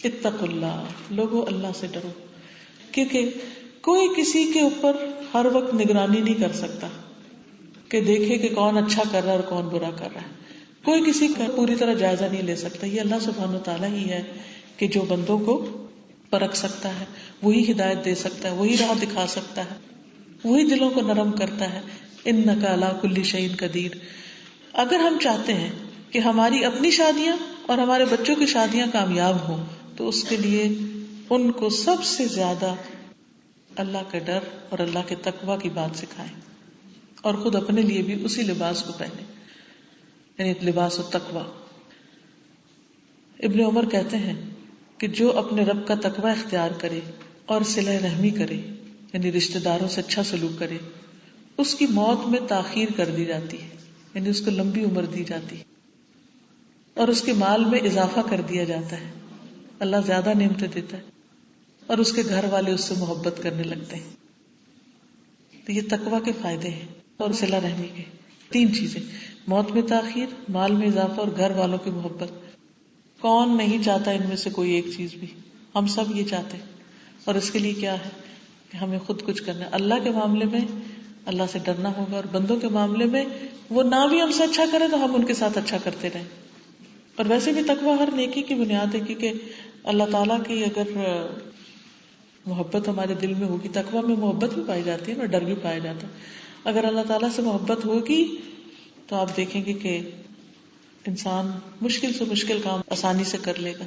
اتقوا اللہ، لوگوں اللہ سے ڈرو، کیونکہ کوئی کسی کے اوپر ہر وقت نگرانی نہیں کر سکتا کہ دیکھے کہ کون اچھا کر رہا ہے اور کون برا کر رہا ہے. کوئی کسی کا پوری طرح جائزہ نہیں لے سکتا. یہ اللہ سبحانہ وتعالیٰ ہی ہے کہ جو بندوں کو پرکھ سکتا ہے، وہی ہدایت دے سکتا ہے، وہی راہ دکھا سکتا ہے، وہی دلوں کو نرم کرتا ہے. انک علی کل شیء قدیر. اگر ہم چاہتے ہیں کہ ہماری اپنی شادیاں اور ہمارے بچوں کی شادیاں کامیاب ہوں تو اس کے لیے ان کو سب سے زیادہ اللہ کا ڈر اور اللہ کے تقویٰ کی بات سکھائیں، اور خود اپنے لیے بھی اسی لباس کو پہنے، یعنی لباس التقویٰ. ابن عمر کہتے ہیں کہ جو اپنے رب کا تقویٰ اختیار کرے اور صلہ رحمی کرے، یعنی رشتہ داروں سے اچھا سلوک کرے، اس کی موت میں تاخیر کر دی جاتی ہے، یعنی اس کو لمبی عمر دی جاتی ہے، اور اس کے مال میں اضافہ کر دیا جاتا ہے. اللہ زیادہ نعمتیں دیتا ہے اور اس کے گھر والے اس سے محبت کرنے لگتے ہیں. تو یہ تقویٰ کے فائدے ہیں اور صلہ رحمی کے. 3 چیزیں: موت میں تاخیر، مال میں اضافہ اور گھر والوں کی محبت. کون نہیں چاہتا ان میں سے کوئی ایک چیز بھی؟ ہم سب یہ چاہتے ہیں. اور اس کے لیے کیا ہے کہ ہمیں خود کچھ کرنا ہے. اللہ کے معاملے میں اللہ سے ڈرنا ہوگا، اور بندوں کے معاملے میں وہ نہ بھی ہم سے اچھا کرے تو ہم ان کے ساتھ اچھا کرتے رہیں. اور ویسے بھی تقویٰ ہر نیکی کی بنیاد ہے، کیونکہ اللہ تعالیٰ کی اگر محبت ہمارے دل میں ہوگی، تقویٰ میں محبت بھی پائی جاتی ہے اور ڈر بھی پایا جاتا ہے. اگر اللہ تعالیٰ سے محبت ہوگی تو آپ دیکھیں گے کہ انسان مشکل سے مشکل کام آسانی سے کر لے گا.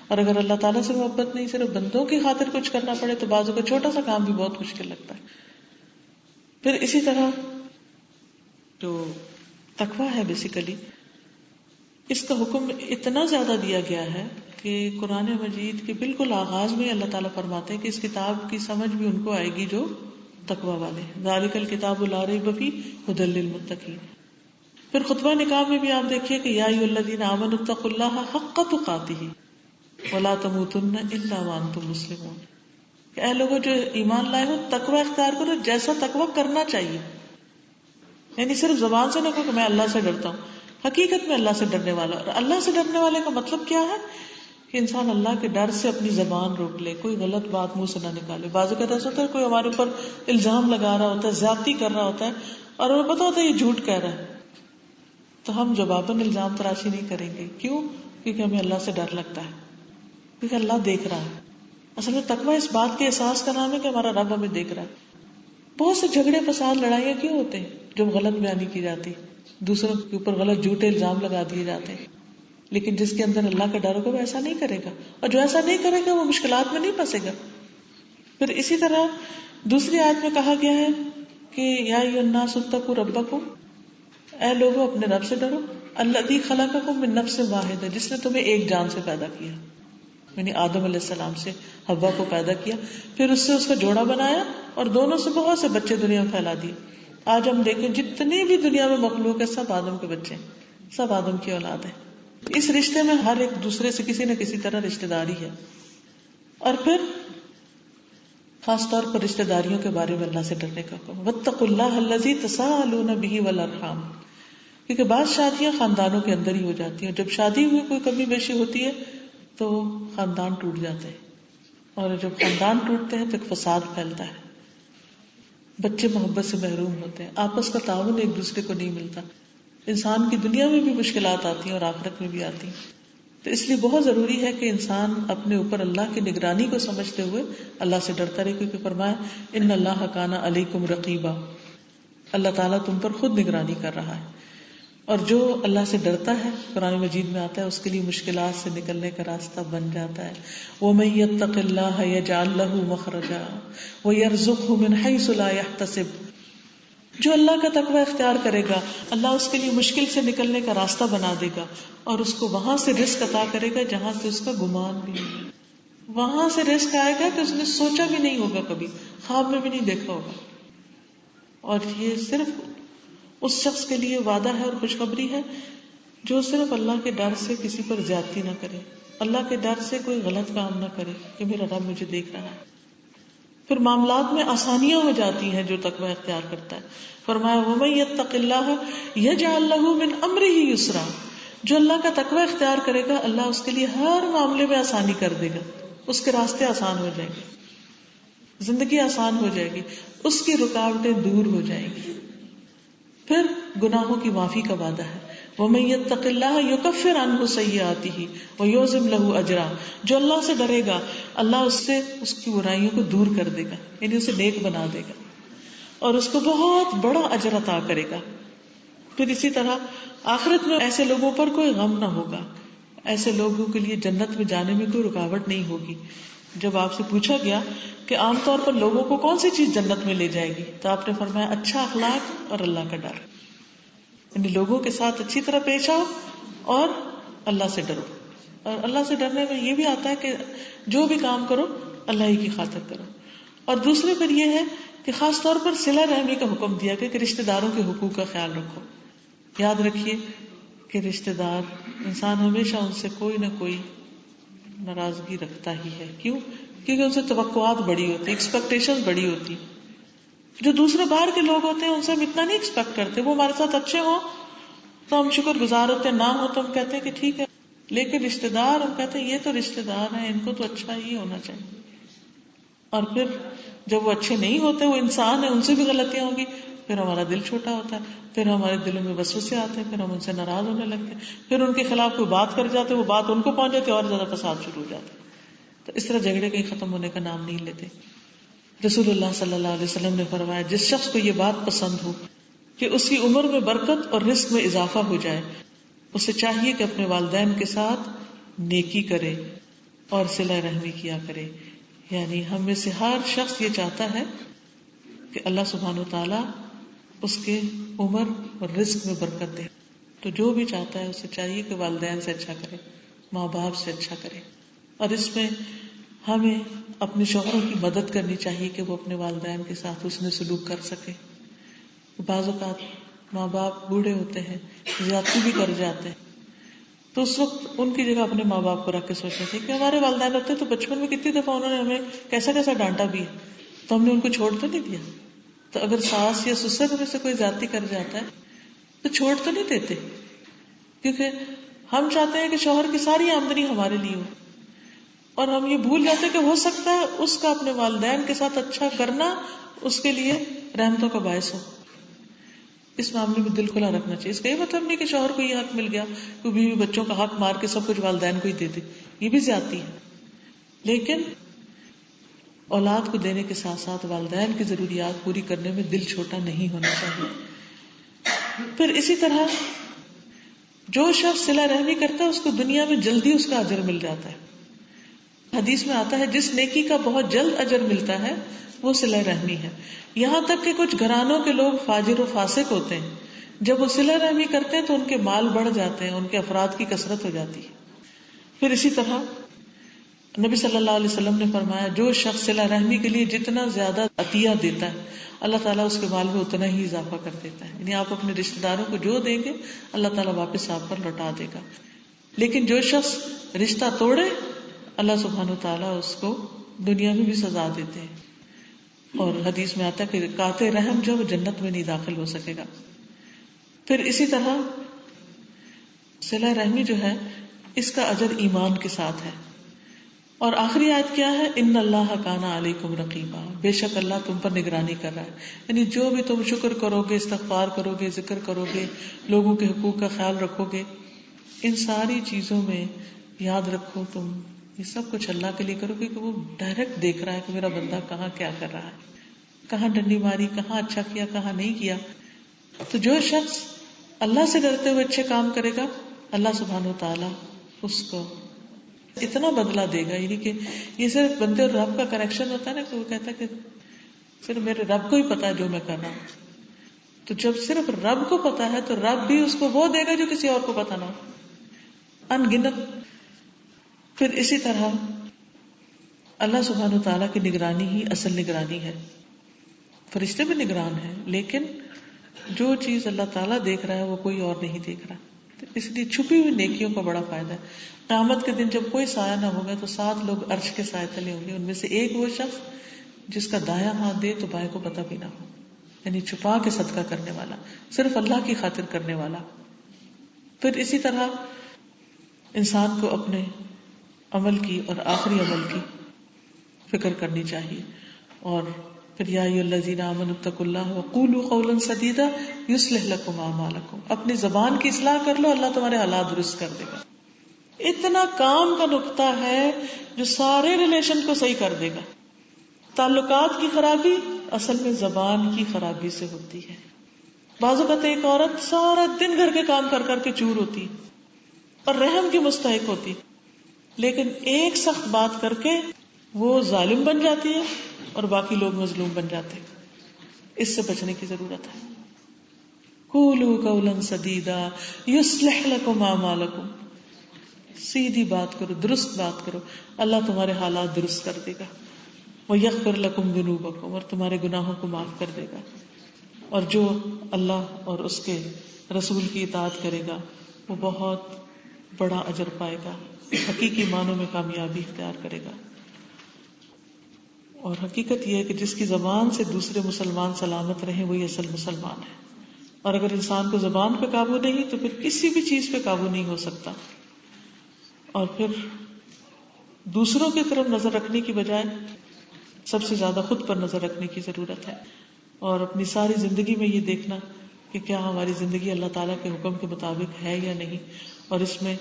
اور اگر اللہ تعالیٰ سے محبت نہیں، صرف بندوں کی خاطر کچھ کرنا پڑے تو بعضوں کا چھوٹا سا کام بھی بہت مشکل لگتا ہے. پھر اسی طرح جو تقویٰ ہے بیسیکلی اس کا حکم اتنا زیادہ دیا گیا ہے کہ قرآن مجید کے بالکل آغاز میں اللہ تعالیٰ فرماتے ہیں کہ اس کتاب کی سمجھ بھی ان کو آئے گی جو تقویٰ والے ہیں. ذالک الکتاب لا ریب فیہ ھدی للمتقین. پھر خطبہ نکاح میں بھی آپ دیکھیے کہ یا ایھا الذین آمنوا اتقوا اللہ حق تقاتہ ولا تموتن الا وانتم مسلمون. کہ اے لوگوں جو ایمان لائے ہو تقویٰ اختیار کرو جیسا تقویٰ کرنا چاہیے. یعنی صرف زبان سے نہ کہو کہ میں اللہ سے ڈرتا ہوں، حقیقت میں اللہ سے ڈرنے والا. اور اللہ سے ڈرنے والے کا مطلب کیا ہے کہ انسان اللہ کے ڈر سے اپنی زبان روک لے، کوئی غلط بات منہ سے نہ نکالے. بعض اوقات ایسا ہوتا ہے کوئی ہمارے اوپر الزام لگا رہا ہوتا ہے، زیادتی کر رہا ہوتا ہے اور ہمیں پتا ہوتا ہے یہ جھوٹ کہہ رہا ہے، تو ہم جواباً الزام تراشی نہیں کریں گے. کیوں؟ کیونکہ ہمیں اللہ سے ڈر لگتا ہے، کیونکہ اللہ دیکھ رہا ہے. اصل میں تقویٰ اس بات کے احساس کا نام ہے کہ ہمارا رب ہمیں دیکھ رہا ہے. بہت سے جھگڑے فساد لڑائیاں کیوں ہوتے ہیں؟ جب غلط بیانی کی جاتی، دوسروں کے اوپر غلط جھوٹے الزام لگا دیے جاتے ہیں. لیکن جس کے اندر اللہ کا ڈر ہوگا وہ ایسا نہیں کرے گا، اور جو ایسا نہیں کرے گا وہ مشکلات میں نہیں پھنسے گا. پھر اسی طرح دوسری آیت میں کہا گیا ہے کہ یا ایھا الناس اتقوا ربکم، اے لوگوں اپنے رب سے ڈرو، الذی خلقکم من نفس واحدہ، جس نے تمہیں ایک جان سے پیدا کیا. یعنی آدم علیہ السلام سے حوا کو پیدا کیا، پھر اس سے اس کا جوڑا بنایا اور دونوں سے بہت سے بچے دنیا میں پھیلا دیے. آج ہم دیکھیں جتنی بھی دنیا میں مخلوق ہے سب آدم کے بچے ہیں، سب آدم کی اولاد ہے. اس رشتے میں ہر ایک دوسرے سے کسی نہ کسی طرح رشتے داری ہے. اور پھر خاص طور پر رشتے داریوں کے بارے میں اللہ سے ڈرنے کا حکم، واتقوا اللہ الذی تساءلون بہ والارحام. کیونکہ بعض شادیاں خاندانوں کے اندر ہی ہو جاتی ہیں، جب شادی میں کوئی کمی بیشی ہوتی ہے تو خاندان ٹوٹ جاتے ہیں، اور جب خاندان ٹوٹتے ہیں تو ایک فساد پھیلتا ہے، بچے محبت سے محروم ہوتے ہیں، آپس کا تعاون ایک دوسرے کو نہیں ملتا. انسان کی دنیا میں بھی مشکلات آتی ہیں اور آخرت میں بھی آتی ہیں. تو اس لیے بہت ضروری ہے کہ انسان اپنے اوپر اللہ کی نگرانی کو سمجھتے ہوئے اللہ سے ڈرتا رہے، کیونکہ فرمایا ان اللہ کان علیکم رقیبا، اللہ تعالیٰ تم پر خود نگرانی کر رہا ہے. اور جو اللہ سے ڈرتا ہے، قرآن مجید میں آتا ہے، اس کے لیے مشکلات سے نکلنے کا راستہ بن جاتا ہے. وَمَن يَتَّقِ اللَّهَ يَجْعَل لَّهُ مَخْرَجًا وَيَرْزُقْهُ مِنْ حَيْثُ لَا يَحْتَسِبُ. جو اللہ کا تقوی اختیار کرے گا اللہ اس کے لیے مشکل سے نکلنے کا راستہ بنا دے گا، اور اس کو وہاں سے رزق عطا کرے گا جہاں سے اس کا گمان بھی نہیں. وہاں سے رزق آئے گا کہ اس نے سوچا بھی نہیں ہوگا، کبھی خواب میں بھی نہیں دیکھا ہوگا. اور یہ صرف اس شخص کے لیے وعدہ ہے اور خوشخبری ہے جو صرف اللہ کے ڈر سے کسی پر زیادتی نہ کرے، اللہ کے ڈر سے کوئی غلط کام نہ کرے کہ میرا رب مجھے دیکھ رہا ہے. پھر معاملات میں آسانیاں ہو جاتی ہیں جو تقوی اختیار کرتا ہے. فرمایا وَمَن يَتَّقِ اللَّهَ يَجْعَل لَّهُ مِنْ أَمْرِهِ يُسْرًا. جو اللہ کا تقوی اختیار کرے گا اللہ اس کے لیے ہر معاملے میں آسانی کر دے گا، اس کے راستے آسان ہو جائیں گے، زندگی آسان ہو جائے گی، اس کی رکاوٹیں دور ہو جائیں گی. پھر گناہوں کی معافی کا وعدہ ہے. وَمَن يَتَّقِ اللَّهَ يُكَفِّرْ عَنْهُ سَيِّئَاتِهِ وَيُعْظِمْ لَهُ أَجْرًا. جو اللہ سے ڈرے گا اللہ اس سے اس کی برائیوں کو دور کر دے گا، یعنی اسے نیک بنا دے گا اور اس کو بہت بڑا اجر عطا کرے گا. پھر اسی طرح آخرت میں ایسے لوگوں پر کوئی غم نہ ہوگا، ایسے لوگوں کے لیے جنت میں جانے میں کوئی رکاوٹ نہیں ہوگی. جب آپ سے پوچھا گیا کہ عام طور پر لوگوں کو کون سی چیز جنت میں لے جائے گی تو آپ نے فرمایا اچھا اخلاق اور اللہ کا ڈر، یعنی لوگوں کے ساتھ اچھی طرح پیش آؤ اور اللہ سے ڈرو. اور اللہ سے ڈرنے میں یہ بھی آتا ہے کہ جو بھی کام کرو اللہ ہی کی خاطر کرو. اور دوسرے پر یہ ہے کہ خاص طور پر صلہ رحمی کا حکم دیا کہ رشتہ داروں کے حقوق کا خیال رکھو. یاد رکھیے کہ رشتہ دار انسان ہمیشہ ان سے کوئی نہ کوئی ناراضگی رکھتا ہی ہے. کیوں؟ کیونکہ ان سے توقعات بڑی ہوتی، ایکسپیکٹیشن بڑی ہوتی. جو دوسرے باہر کے لوگ ہوتے ہیں ان سے ہم اتنا نہیں ایکسپیکٹ کرتے، وہ ہمارے ساتھ اچھے ہوں تو ہم شکر گزار ہوتے ہیں، نہ ہو تو ہم کہتے ہیں کہ ٹھیک ہے. لیکن رشتہ دار ہم کہتے ہیں یہ تو رشتہ دار ہیں، ان کو تو اچھا ہی ہونا چاہیے. اور پھر جب وہ اچھے نہیں ہوتے، وہ انسان ہیں، ان سے بھی غلطیاں ہوں گی، پھر ہمارا دل چھوٹا ہوتا ہے، پھر ہمارے دلوں میں وسوسے آتے ہیں، پھر ہم ان سے ناراض ہونے لگتے ہیں، پھر ان کے خلاف کوئی بات کر جاتے، وہ بات ان کو پہنچ جاتی اور زیادہ فساد شروع ہو جاتا ہے. تو اس طرح جھگڑے کہیں ختم ہونے کا نام نہیں لیتے. رسول اللہ صلی اللہ علیہ وسلم نے فرمایا جس شخص کو یہ بات پسند ہو کہ اس کی عمر میں برکت اور رزق میں اضافہ ہو جائے، اسے چاہیے کہ اپنے والدین کے ساتھ نیکی کرے اور صلہ رحمی کیا کرے. یعنی ہم میں سے ہر شخص یہ چاہتا ہے کہ اللہ سبحانہ وتعالی اس کے عمر اور رزق میں برکت دے. تو جو بھی چاہتا ہے اسے چاہیے کہ والدین سے اچھا کرے، ماں باپ سے اچھا کرے. اور اس میں ہمیں اپنے شوہروں کی مدد کرنی چاہیے کہ وہ اپنے والدین کے ساتھ حسن سلوک کر سکے. بعض اوقات ماں باپ بوڑھے ہوتے ہیں، زیادتی بھی کر جاتے ہیں، تو اس وقت ان کی جگہ اپنے ماں باپ کو رکھ کے سوچنا چاہیے کہ ہمارے والدین ہوتے تو بچپن میں کتنی دفعہ انہوں نے ہمیں کیسا کیسا ڈانٹا بھی ہے، تو ہم نے ان کو چھوڑ تو نہیں دیا. تو اگر ساس یا سسر میں سے کوئی زیادتی کر جاتا ہے تو چھوڑ تو نہیں دیتے، کیونکہ ہم چاہتے ہیں کہ شوہر کی ساری آمدنی ہمارے لیے ہو، اور ہم یہ بھول جاتے ہیں کہ ہو سکتا ہے اس کا اپنے والدین کے ساتھ اچھا کرنا اس کے لیے رحمتوں کا باعث ہو. اس معاملے میں دل کھلا رکھنا چاہیے. اس کا یہ مطلب نہیں کہ شوہر کو یہ حق مل گیا کہ بیوی بچوں کا حق مار کے سب کچھ والدین کو ہی دے دے، یہ بھی زیادتی ہے. لیکن اولاد کو دینے کے ساتھ ساتھ والدین کی ضروریات پوری کرنے میں دل چھوٹا نہیں ہونا چاہیے. پھر اسی طرح جو شخص صلہ رحمی کرتا ہے اس کو دنیا میں جلدی اس کا اجر مل جاتا ہے. حدیث میں آتا ہے جس نیکی کا بہت جلد اجر ملتا ہے وہ صلہ رحمی ہے. یہاں تک کہ کچھ گھرانوں کے لوگ فاجر و فاسق ہوتے ہیں، جب وہ صلہ رحمی کرتے ہیں تو ان کے مال بڑھ جاتے ہیں، ان کے افراد کی کثرت ہو جاتی ہے. پھر اسی طرح نبی صلی اللہ علیہ وسلم نے فرمایا جو شخص صلہ رحمی کے لیے جتنا زیادہ عطیہ دیتا ہے اللہ تعالیٰ اس کے مال میں اتنا ہی اضافہ کر دیتا ہے. یعنی آپ اپنے رشتے داروں کو جو دیں گے اللہ تعالیٰ واپس آپ پر لوٹا دے گا. لیکن جو شخص رشتہ توڑے اللہ سبحانہ و تعالیٰ اس کو دنیا میں بھی سزا دیتے ہیں. اور حدیث میں آتا ہے کہ قاطع رحم جو وہ جنت میں نہیں داخل ہو سکے گا. پھر اسی طرح صلہ رحمی جو ہے اس کا اجر ایمان کے ساتھ ہے. اور آخری آیت کیا ہے؟ ان اللہ کان علیکم رقیبا، بے شک اللہ تم پر نگرانی کر رہا ہے. یعنی جو بھی تم شکر کرو گے، استغفار کرو گے، ذکر کرو گے، لوگوں کے حقوق کا خیال رکھو گے، ان ساری چیزوں میں یاد رکھو تم یہ سب کچھ اللہ کے لیے کرو گے کہ وہ ڈائریکٹ دیکھ رہا ہے کہ میرا بندہ کہاں کیا کر رہا ہے، کہاں ڈنڈی ماری، کہاں اچھا کیا، کہاں نہیں کیا. تو جو شخص اللہ سے ڈرتے ہوئے اچھے کام کرے گا اللہ سبحانہ و تعالیٰ اس کو اتنا بدلہ دے گا. یعنی کہ یہ صرف بندے اور رب کا کنیکشن ہوتا ہے نا کہ وہ کہتا ہے کہ صرف میرے رب کو ہی پتا ہے جو میں کر رہا ہوں. تو جب صرف رب کو پتا ہے تو رب بھی اس کو وہ دے گا جو کسی اور کو پتا نہ ہو، ان گنت. پھر اسی طرح اللہ سبحانہ تعالیٰ کی نگرانی ہی اصل نگرانی ہے. فرشتے بھی نگران ہیں لیکن جو چیز اللہ تعالیٰ دیکھ رہا ہے وہ کوئی اور نہیں دیکھ رہا. تو اس لیے چھپی ہوئی نیکیوں کا بڑا فائدہ ہے. قیامت کے دن جب کوئی سایہ نہ ہوگا تو 7 لوگ عرش کے سائے تلے ہوں گے. ان میں سے ایک وہ شخص جس کا دایاں ہاتھ دے تو بائیں کو پتہ بھی نہ ہو، یعنی چھپا کے صدقہ کرنے والا، صرف اللہ کی خاطر کرنے والا. پھر اسی طرح انسان کو اپنے عمل کی اور آخری عمل کی فکر کرنی چاہیے. اور پھر یا ایھا الذین آمنوا اتقوا اللہ وقولوا قولا سدیدا یصلح لکم اعمالکم، اپنی زبان کی اصلاح کر لو اللہ تمہارے حالات درست کر دے گا. اتنا کام کا نقطہ ہے جو سارے ریلیشن کو صحیح کر دے گا. تعلقات کی خرابی اصل میں زبان کی خرابی سے ہوتی ہے. بعض اوقات ایک عورت سارا دن گھر کے کام کر کر کے چور ہوتی اور رحم کی مستحق ہوتی، لیکن ایک سخت بات کر کے وہ ظالم بن جاتی ہے اور باقی لوگ مظلوم بن جاتے ہیں. اس سے بچنے کی ضرورت ہے. قولوا قولا سدیدا یصلح لکم اعمالکم، سیدھی بات کرو، درست بات کرو، اللہ تمہارے حالات درست کر دے گا. وَيَغْفِرْ لَكُمْ ذُنُوبَكُمْ، اور تمہارے گناہوں کو معاف کر دے گا. اور جو اللہ اور اس کے رسول کی اطاعت کرے گا وہ بہت بڑا اجر پائے گا، حقیقی معنوں میں کامیابی اختیار کرے گا. اور حقیقت یہ ہے کہ جس کی زبان سے دوسرے مسلمان سلامت رہے وہی اصل مسلمان ہے. اور اگر انسان کو زبان پہ قابو نہیں تو پھر کسی بھی چیز پہ قابو نہیں ہو سکتا. اور پھر دوسروں کی طرف نظر رکھنے کی بجائے سب سے زیادہ خود پر نظر رکھنے کی ضرورت ہے. اور اپنی ساری زندگی میں یہ دیکھنا کہ کیا ہماری زندگی اللہ تعالیٰ کے حکم کے مطابق ہے یا نہیں. اور اس میں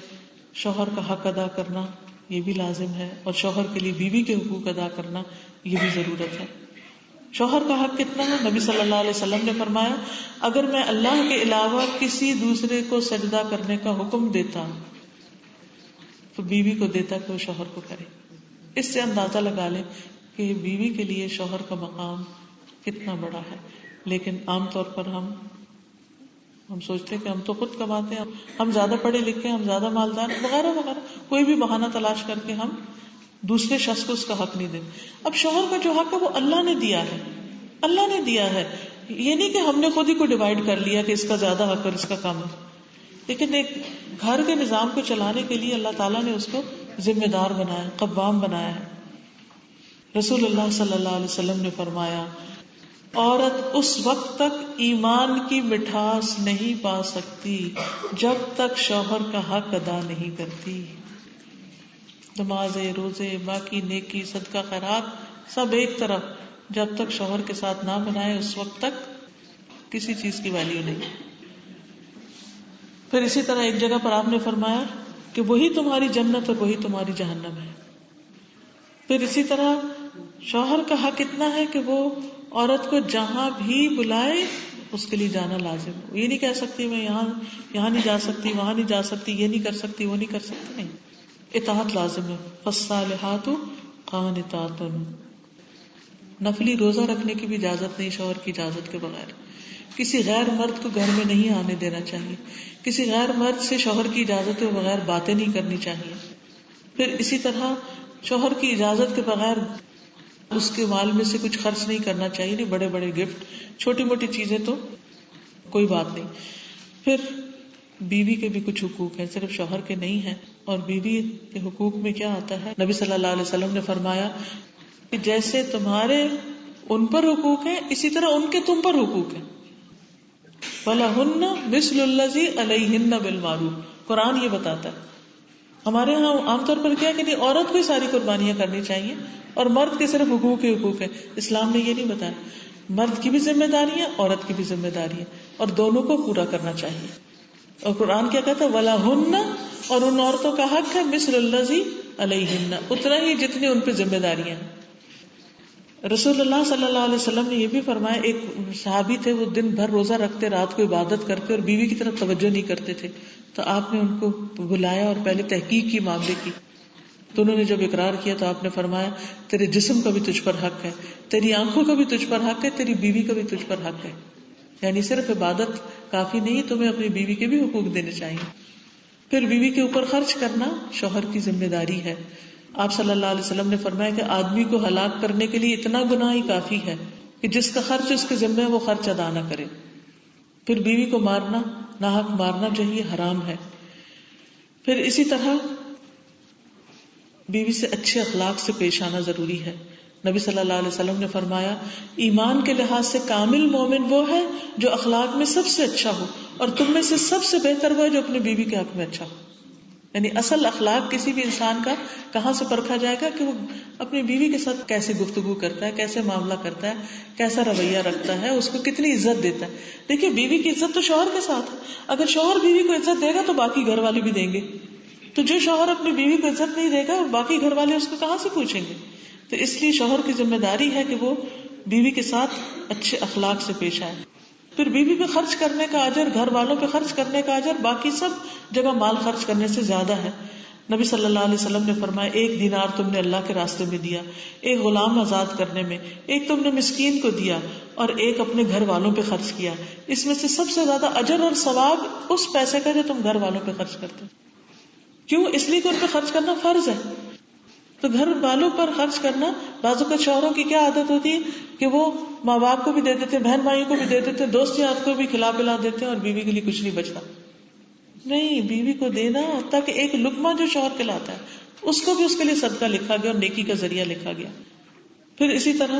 شوہر کا حق ادا کرنا یہ بھی لازم ہے، اور شوہر کے لیے بیوی کے حقوق ادا کرنا یہ بھی ضرورت ہے. شوہر کا حق کتنا ہے؟ نبی صلی اللہ علیہ وسلم نے فرمایا اگر میں اللہ کے علاوہ کسی دوسرے کو سجدہ کرنے کا حکم دیتا تو بیوی کو دیتا کہ وہ شوہر کو کرے. اس سے اندازہ لگا لیں کہ بیوی کے لیے شوہر کا مقام کتنا بڑا ہے. لیکن عام طور پر ہم سوچتے ہیں کہ ہم تو خود کماتے ہیں، ہم زیادہ پڑھے لکھے ہیں، ہم زیادہ مالدار وغیرہ وغیرہ، کوئی بھی بہانہ تلاش کر کے ہم دوسرے شخص کو اس کا حق نہیں دیتے. اب شوہر کا جو حق ہے وہ اللہ نے دیا ہے، اللہ نے دیا ہے. یہ نہیں کہ ہم نے خود ہی کو ڈیوائڈ کر لیا کہ اس کا زیادہ حق اور اس کا کم ہے. لیکن ایک گھر کے نظام کو چلانے کے لیے اللہ تعالیٰ نے اس کو ذمہ دار بنایا، قوام بنایا ہے. رسول اللہ صلی اللہ علیہ وسلم نے فرمایا عورت اس وقت تک ایمان کی مٹھاس نہیں پا سکتی جب تک شوہر کا حق ادا نہیں کرتی. نمازیں، روزے، باقی نیکی، صدقہ، خیرات سب ایک طرف، جب تک شوہر کے ساتھ نہ بنائے اس وقت تک کسی چیز کی ویلیو نہیں. پھر اسی طرح ایک جگہ پر آپ نے فرمایا کہ وہی تمہاری جنت اور وہی تمہاری جہنم ہے. پھر اسی طرح شوہر کا حق اتنا ہے کہ وہ عورت کو جہاں بھی بلائے اس کے لیے جانا لازم ہے. یہ نہیں کہہ سکتی میں یہاں نہیں جا سکتی، وہاں نہیں جا سکتی، یہ نہیں کر سکتی، وہ نہیں کر سکتی. نہیں، اطاعت لازم ہے. فالصالحات قانتات، نفلی روزہ رکھنے کی بھی اجازت نہیں شوہر کی اجازت کے بغیر. کسی غیر مرد کو گھر میں نہیں آنے دینا چاہیے. کسی غیر مرد سے شوہر کی اجازت کے بغیر باتیں نہیں کرنی چاہیے. پھر اسی طرح شوہر کی اجازت کے بغیر اس کے مال میں سے کچھ خرچ نہیں کرنا چاہیے، نہیں بڑے بڑے گفٹ، چھوٹی موٹی چیزیں تو کوئی بات نہیں. پھر بیوی کے بھی کچھ حقوق ہیں، صرف شوہر کے نہیں ہیں. اور بیوی کے حقوق میں کیا آتا ہے؟ نبی صلی اللہ علیہ وسلم نے فرمایا کہ جیسے تمہارے ان پر حقوق ہیں اسی طرح ان کے تم پر حقوق ہیں. وَلَهُنَّ مِثْلُ الَّذِي عَلَيْهِنَّ بِالْمَعْرُوفِ. قرآن یہ بتاتا ہے. ہمارے ہاں عام طور پر کیا کہ نہیں، عورت کو ہی ساری قربانیاں کرنی چاہیے اور مرد کے صرف حقوق ہی حقوق ہیں. اسلام نے یہ نہیں بتایا، مرد کی بھی ذمہ داری ہے، عورت کی بھی ذمہ داری ہے، اور دونوں کو پورا کرنا چاہیے. اور قرآن کیا کہتا ہے؟ وَلَهُنَّ، اور ان عورتوں کا حق ہے مِثْلُ الَّذِي عَلَيْهِنَّ، اتنا ہی جتنی ان پہ ذمہ داریاں ہیں. رسول اللہ صلی اللہ علیہ وسلم نے یہ بھی فرمایا، ایک صحابی تھے، وہ دن بھر روزہ رکھتے، رات کو عبادت کرتے اور بیوی کی طرف توجہ نہیں کرتے تھے. تو آپ نے ان کو بلایا اور پہلے تحقیق کی معاملے کی. تو انہوں نے جب اقرار کیا تو آپ نے فرمایا تیرے جسم کا بھی تجھ پر حق ہے، تیری آنکھوں کا بھی تجھ پر حق ہے، تیری بیوی کا بھی تجھ پر حق ہے. یعنی صرف عبادت کافی نہیں، تمہیں اپنی بیوی کے بھی حقوق دینے چاہیے. پھر بیوی کے اوپر خرچ کرنا شوہر کی ذمہ داری ہے. آپ صلی اللہ علیہ وسلم نے فرمایا کہ آدمی کو ہلاک کرنے کے لیے اتنا گناہ ہی کافی ہے کہ جس کا خرچ اس کے ذمہ ہے وہ خرچ ادا نہ کرے. پھر بیوی کو مارنا، ناحق مارنا چاہیے، حرام ہے. پھر اسی طرح بیوی سے اچھے اخلاق سے پیش آنا ضروری ہے. نبی صلی اللہ علیہ وسلم نے فرمایا ایمان کے لحاظ سے کامل مومن وہ ہے جو اخلاق میں سب سے اچھا ہو، اور تم میں سے سب سے بہتر وہ ہے جو اپنی بیوی کے حق میں اچھا ہو. یعنی اصل اخلاق کسی بھی انسان کا کہاں سے پرکھا جائے گا کہ وہ اپنی بیوی کے ساتھ کیسے گفتگو کرتا ہے، کیسے معاملہ کرتا ہے، کیسا رویہ رکھتا ہے، اس کو کتنی عزت دیتا ہے. دیکھیے بیوی کی عزت تو شوہر کے ساتھ ہے، اگر شوہر بیوی کو عزت دے گا تو باقی گھر والے بھی دیں گے. تو جو شوہر اپنی بیوی کو عزت نہیں دے گا باقی گھر والے اس کو کہاں سے پوچھیں گے. تو اس لیے شوہر کی ذمہ داری ہے کہ وہ بیوی کے ساتھ اچھے اخلاق سے پیش آئے. پھر بیوی پہ خرچ کرنے کا اجر، گھر والوں پہ خرچ کرنے کا اجر باقی سب جگہ مال خرچ کرنے سے زیادہ ہے. نبی صلی اللہ علیہ وسلم نے فرمایا 1 دینار تم نے اللہ کے راستے میں دیا، 1 غلام آزاد کرنے میں، 1 تم نے مسکین کو دیا، اور 1 اپنے گھر والوں پہ خرچ کیا. اس میں سے سب سے زیادہ اجر اور ثواب اس پیسے کا جو تم گھر والوں پہ خرچ کرتے. کیوں؟ اس لیے کہ ان پہ خرچ کرنا فرض ہے. تو گھر والوں پر خرچ کرنا، بعض اوقات شوہروں کی کیا عادت ہوتی ہے کہ وہ ماں باپ کو بھی دے دیتے ہیں، بہن بھائیوں کو بھی دے دیتے ہیں، دوست یار کو بھی کھلا پلا دیتے ہیں، اور بیوی کے لیے کچھ نہیں بچتا. نہیں، بیوی کو دینا تاکہ ایک لقمہ جو شوہر کھلاتا ہے اس کو بھی اس کے لیے صدقہ لکھا گیا اور نیکی کا ذریعہ لکھا گیا. پھر اسی طرح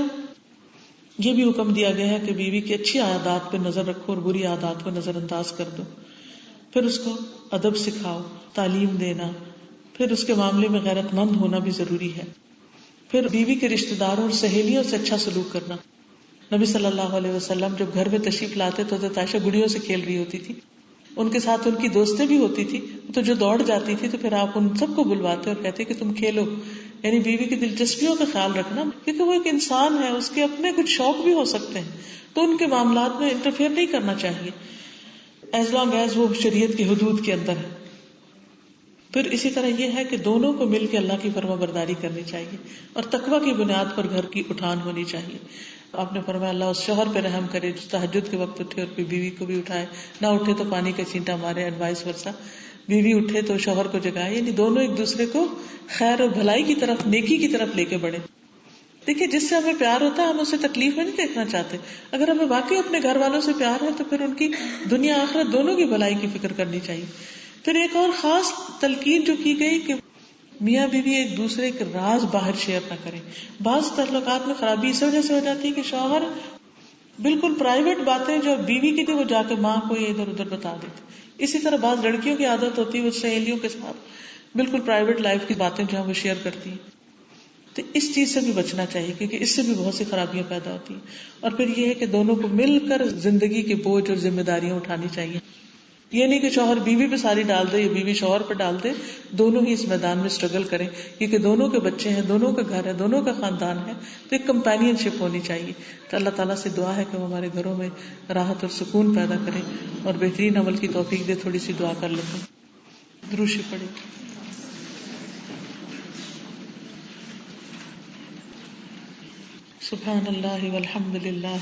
یہ بھی حکم دیا گیا ہے کہ بیوی کی اچھی عادات پہ نظر رکھو اور بری عادات کو نظر انداز کر دو. پھر اس کو ادب سکھاؤ، تعلیم دینا. پھر اس کے معاملے میں غیرت مند ہونا بھی ضروری ہے. پھر بیوی کے رشتہ داروں اور سہیلیوں سے اچھا سلوک کرنا. نبی صلی اللہ علیہ وسلم جب گھر میں تشریف لاتے تو حضرت عائشہ گڑیوں سے کھیل رہی ہوتی تھی، ان کے ساتھ ان کی دوستیں بھی ہوتی تھی، تو جو دوڑ جاتی تھی تو پھر آپ ان سب کو بلواتے اور کہتے کہ تم کھیلو. یعنی بیوی کی دلچسپیوں کا خیال رکھنا، کیونکہ وہ ایک انسان ہے، اس کے اپنے کچھ شوق بھی ہو سکتے ہیں، تو ان کے معاملات میں انٹرفیئر نہیں کرنا چاہیے ایز لانگ ایز وہ شریعت کی حدود کے اندر ہے. پھر اسی طرح یہ ہے کہ دونوں کو مل کے اللہ کی فرما برداری کرنی چاہیے اور تقوی کی بنیاد پر گھر کی اٹھان ہونی چاہیے. آپ نے فرمایا اللہ اس شوہر پہ رحم کرے جو تہجد کے وقت اٹھے اور پھر بیوی کو بھی اٹھائے، نہ اٹھے تو پانی کا چینٹا مارے، اینڈ وائس ورسا. بیوی اٹھے تو شوہر کو جگائے. یعنی دونوں ایک دوسرے کو خیر اور بھلائی کی طرف، نیکی کی طرف لے کے بڑھے. دیکھیے جس سے ہمیں پیار ہوتا ہے ہم اسے تکلیف میں نہیں دیکھنا چاہتے. اگر ہمیں واقعی اپنے گھر والوں سے پیار ہے تو پھر ان کی دنیا آخرت دونوں کی بھلائی کی فکر کرنی چاہیے. پھر ایک اور خاص تلقین جو کی گئی کہ میاں بیوی ایک دوسرے کے راز باہر شیئر نہ کریں. بعض تعلقات میں خرابی اس وجہ سے ہو جاتی ہے کہ شوہر بالکل پرائیویٹ باتیں جو بیوی کی تھی وہ جا کے ماں کو ادھر ادھر بتا دیتے. اسی طرح بعض لڑکیوں کی عادت ہوتی ہے وہ سہیلیوں کے ساتھ بالکل پرائیویٹ لائف کی باتیں جو ہے وہ شیئر کرتی ہیں. تو اس چیز سے بھی بچنا چاہیے کیونکہ اس سے بھی بہت سی خرابیاں پیدا ہوتی ہیں. اور پھر یہ ہے کہ دونوں کو مل کر زندگی کے بوجھ اور ذمہ داریاں اٹھانی چاہیے. یہ نہیں کہ شوہر بیوی پہ ساری ڈال دے یا بیوی شوہر پہ ڈال دے. دونوں ہی اس میدان میں اسٹرگل کریں کیونکہ دونوں کے بچے ہیں، دونوں کا گھر ہے، دونوں کا خاندان ہے. تو ایک کمپینین شپ ہونی چاہیے. تو اللہ تعالیٰ سے دعا ہے کہ وہ ہمارے گھروں میں راحت اور سکون پیدا کرے اور بہترین عمل کی توفیق دے. تھوڑی سی دعا کر لیتے ہیں. درود شریف پڑھیں. سبحان اللہ والحمد للہ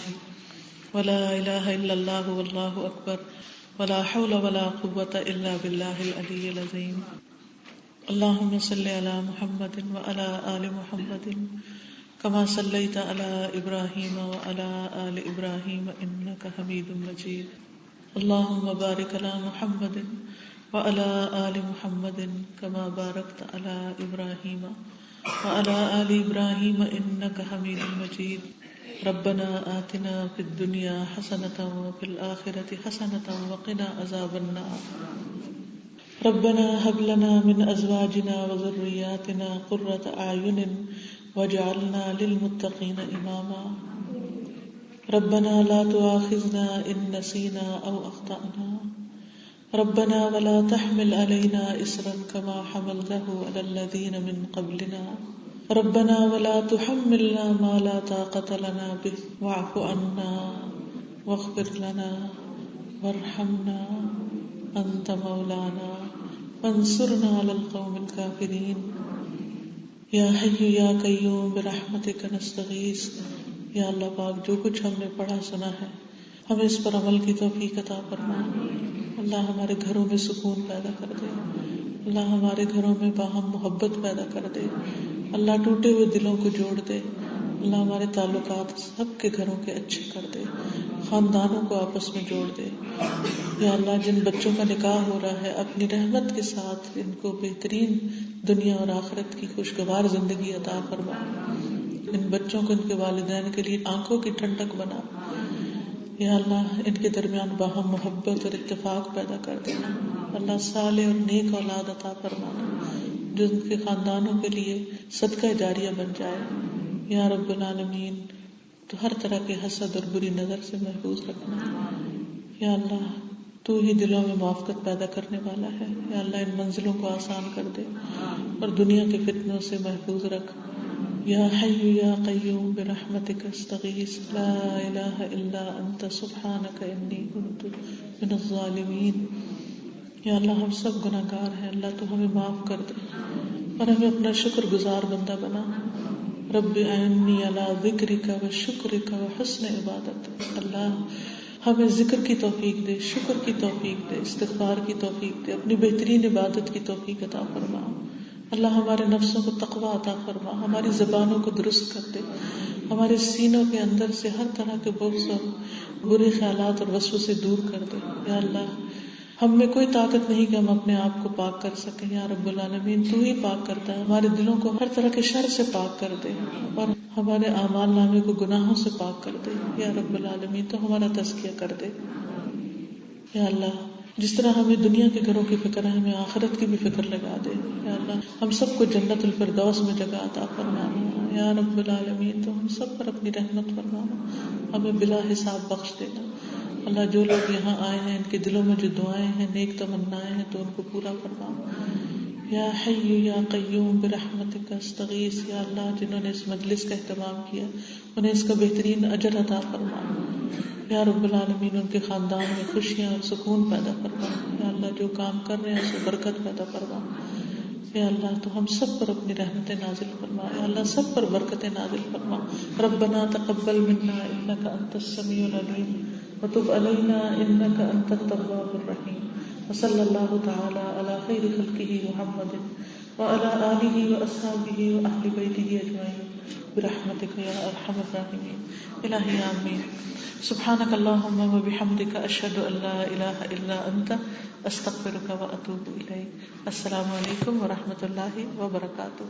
ولا الہ الا اللہ واللہ اکبر ولا حول ولا قوة الا باللہ العلی العظیم. اللهم صل على محمد وعلى آل محمد كما صليت على إبراهيم وعلى آل إبراهيم إنك حميد مجيد. اللهم بارك على محمد وعلى آل محمد كما باركت على إبراهيم وعلى آل إبراهيم إنك حميد مجيد. ربنا آتنا في الدنيا حسنة وفي الآخرة حسنة وقنا عذاب النار. ربنا هب لنا من أزواجنا وذرياتنا قرة أعين واجعلنا للمتقين إماما. ربنا لا تؤاخذنا إن نسينا أو أخطأنا. ربنا ولا تحمل علينا إصرا كما حملته على الذين من قبلنا. ربنا ولا تحملنا ما لا طاقة لنا به واعف عنا واغفر لنا وارحمنا أنت مولانا فانصرنا على القوم الكافرين. یا حی یا قیوم برحمتک نستغیث. یا اللہ پاک جو کچھ ہم نے پڑھا سنا ہے ہمیں اس پر عمل کی توفیق عطا فرما. اللہ ہمارے گھروں میں سکون پیدا کر دے. اللہ ہمارے گھروں میں باہم محبت پیدا کر دے. اللہ ٹوٹے ہوئے دلوں کو جوڑ دے. اللہ ہمارے تعلقات سب کے گھروں کے اچھے کر دے. خاندانوں کو آپس میں جوڑ دے. یا اللہ جن بچوں کا نکاح ہو رہا ہے اپنی رحمت کے ساتھ ان کو بہترین دنیا اور آخرت کی خوشگوار زندگی عطا فرما. ان بچوں کو ان کے والدین کے لیے آنکھوں کی ٹھنڈک بنا. یا اللہ ان کے درمیان باہم محبت اور اتفاق پیدا کر دینا. اللہ صالح اور نیک اولاد عطا فرمانا جو ان کے خاندانوں کے لیے صدقہ جاریہ بن جائے. یا رب العالمین تو ہر طرح کے حسد اور بری نظر سے محفوظ رکھنا. یا اللہ تو ہی دلوں میں موافقت پیدا کرنے والا ہے. یا اللہ ان منزلوں کو آسان کر دے اور دنیا کے فتنوں سے محفوظ رکھ. یا حی یا قیوم برحمتک استغیث لا الہ الا انت سبحانک انی کنت من الظالمین. یا اللہ ہم سب گناہ گار ہیں. اللہ تو ہمیں معاف کر دے اور ہمیں اپنا شکر گزار بندہ بنا. رب اعنی علی ذکرک و شکرک و حسن عبادتک. اللہ ہمیں ذکر کی توفیق دے, شکر کی توفیق دے, استغفار کی توفیق دے, اپنی بہترین عبادت کی توفیق عطا فرما. اللہ ہمارے نفسوں کو تقوی عطا فرما, ہماری زبانوں کو درست کر دے, ہمارے سینوں کے اندر سے ہر طرح کے بغض اور برے خیالات اور وسوسے دور کر دے. یا اللہ ہم میں کوئی طاقت نہیں کہ ہم اپنے آپ کو پاک کر سکیں. یا رب العالمین تو ہی پاک کرتا ہے. ہمارے دلوں کو ہر طرح کے شر سے پاک کر دے اور ہمارے اعمال نامے کو گناہوں سے پاک کر دے. یا رب العالمین تو ہمارا تزکیہ کر دے. یا اللہ جس طرح ہمیں دنیا کے گھروں کی فکر ہے ہمیں آخرت کی بھی فکر لگا دے. یا اللہ ہم سب کو جنت الفردوس میں جگہ عطا فرمانا. یا رب العالمین تو ہم سب پر اپنی رحمت فرمانا, ہمیں بلا حساب بخش دینا. اللہ جو لوگ یہاں آئے ہیں ان کے دلوں میں جو دعائیں ہیں نیک تمنائیں ہیں تو ان کو پورا فرما. یا حی یا قیوم برحمتک استغیث. یا اللہ جنہوں نے اس مجلس کا اہتمام کیا انہیں اس کا بہترین اجر عطا فرما. یا رب العالمین ان کے خاندان میں خوشیاں اور سکون پیدا فرما. یا اللہ جو کام کر رہے ہیں اس میں برکت پیدا فرما. یا اللہ تو ہم سب پر اپنی رحمتیں نازل فرما. یا اللہ سب پر برکتیں نازل فرما. ربنا تقبل منا انک انت السمیع العلیم وتب علینا انک انت التواب الرحیم. وصلی اللہ تعالی علی خیر خلقہ محمد وعلی آلہ واصحابہ واہل بیتہ اجمعین برحمتک یا ارحم الراحمین. الہی آمین. سبحانک اللہم وبحمدک اشہد ان لا الہ الا انت استغفرک واتوب الیک. السلام علیکم ورحمۃ اللہ وبرکاتہ.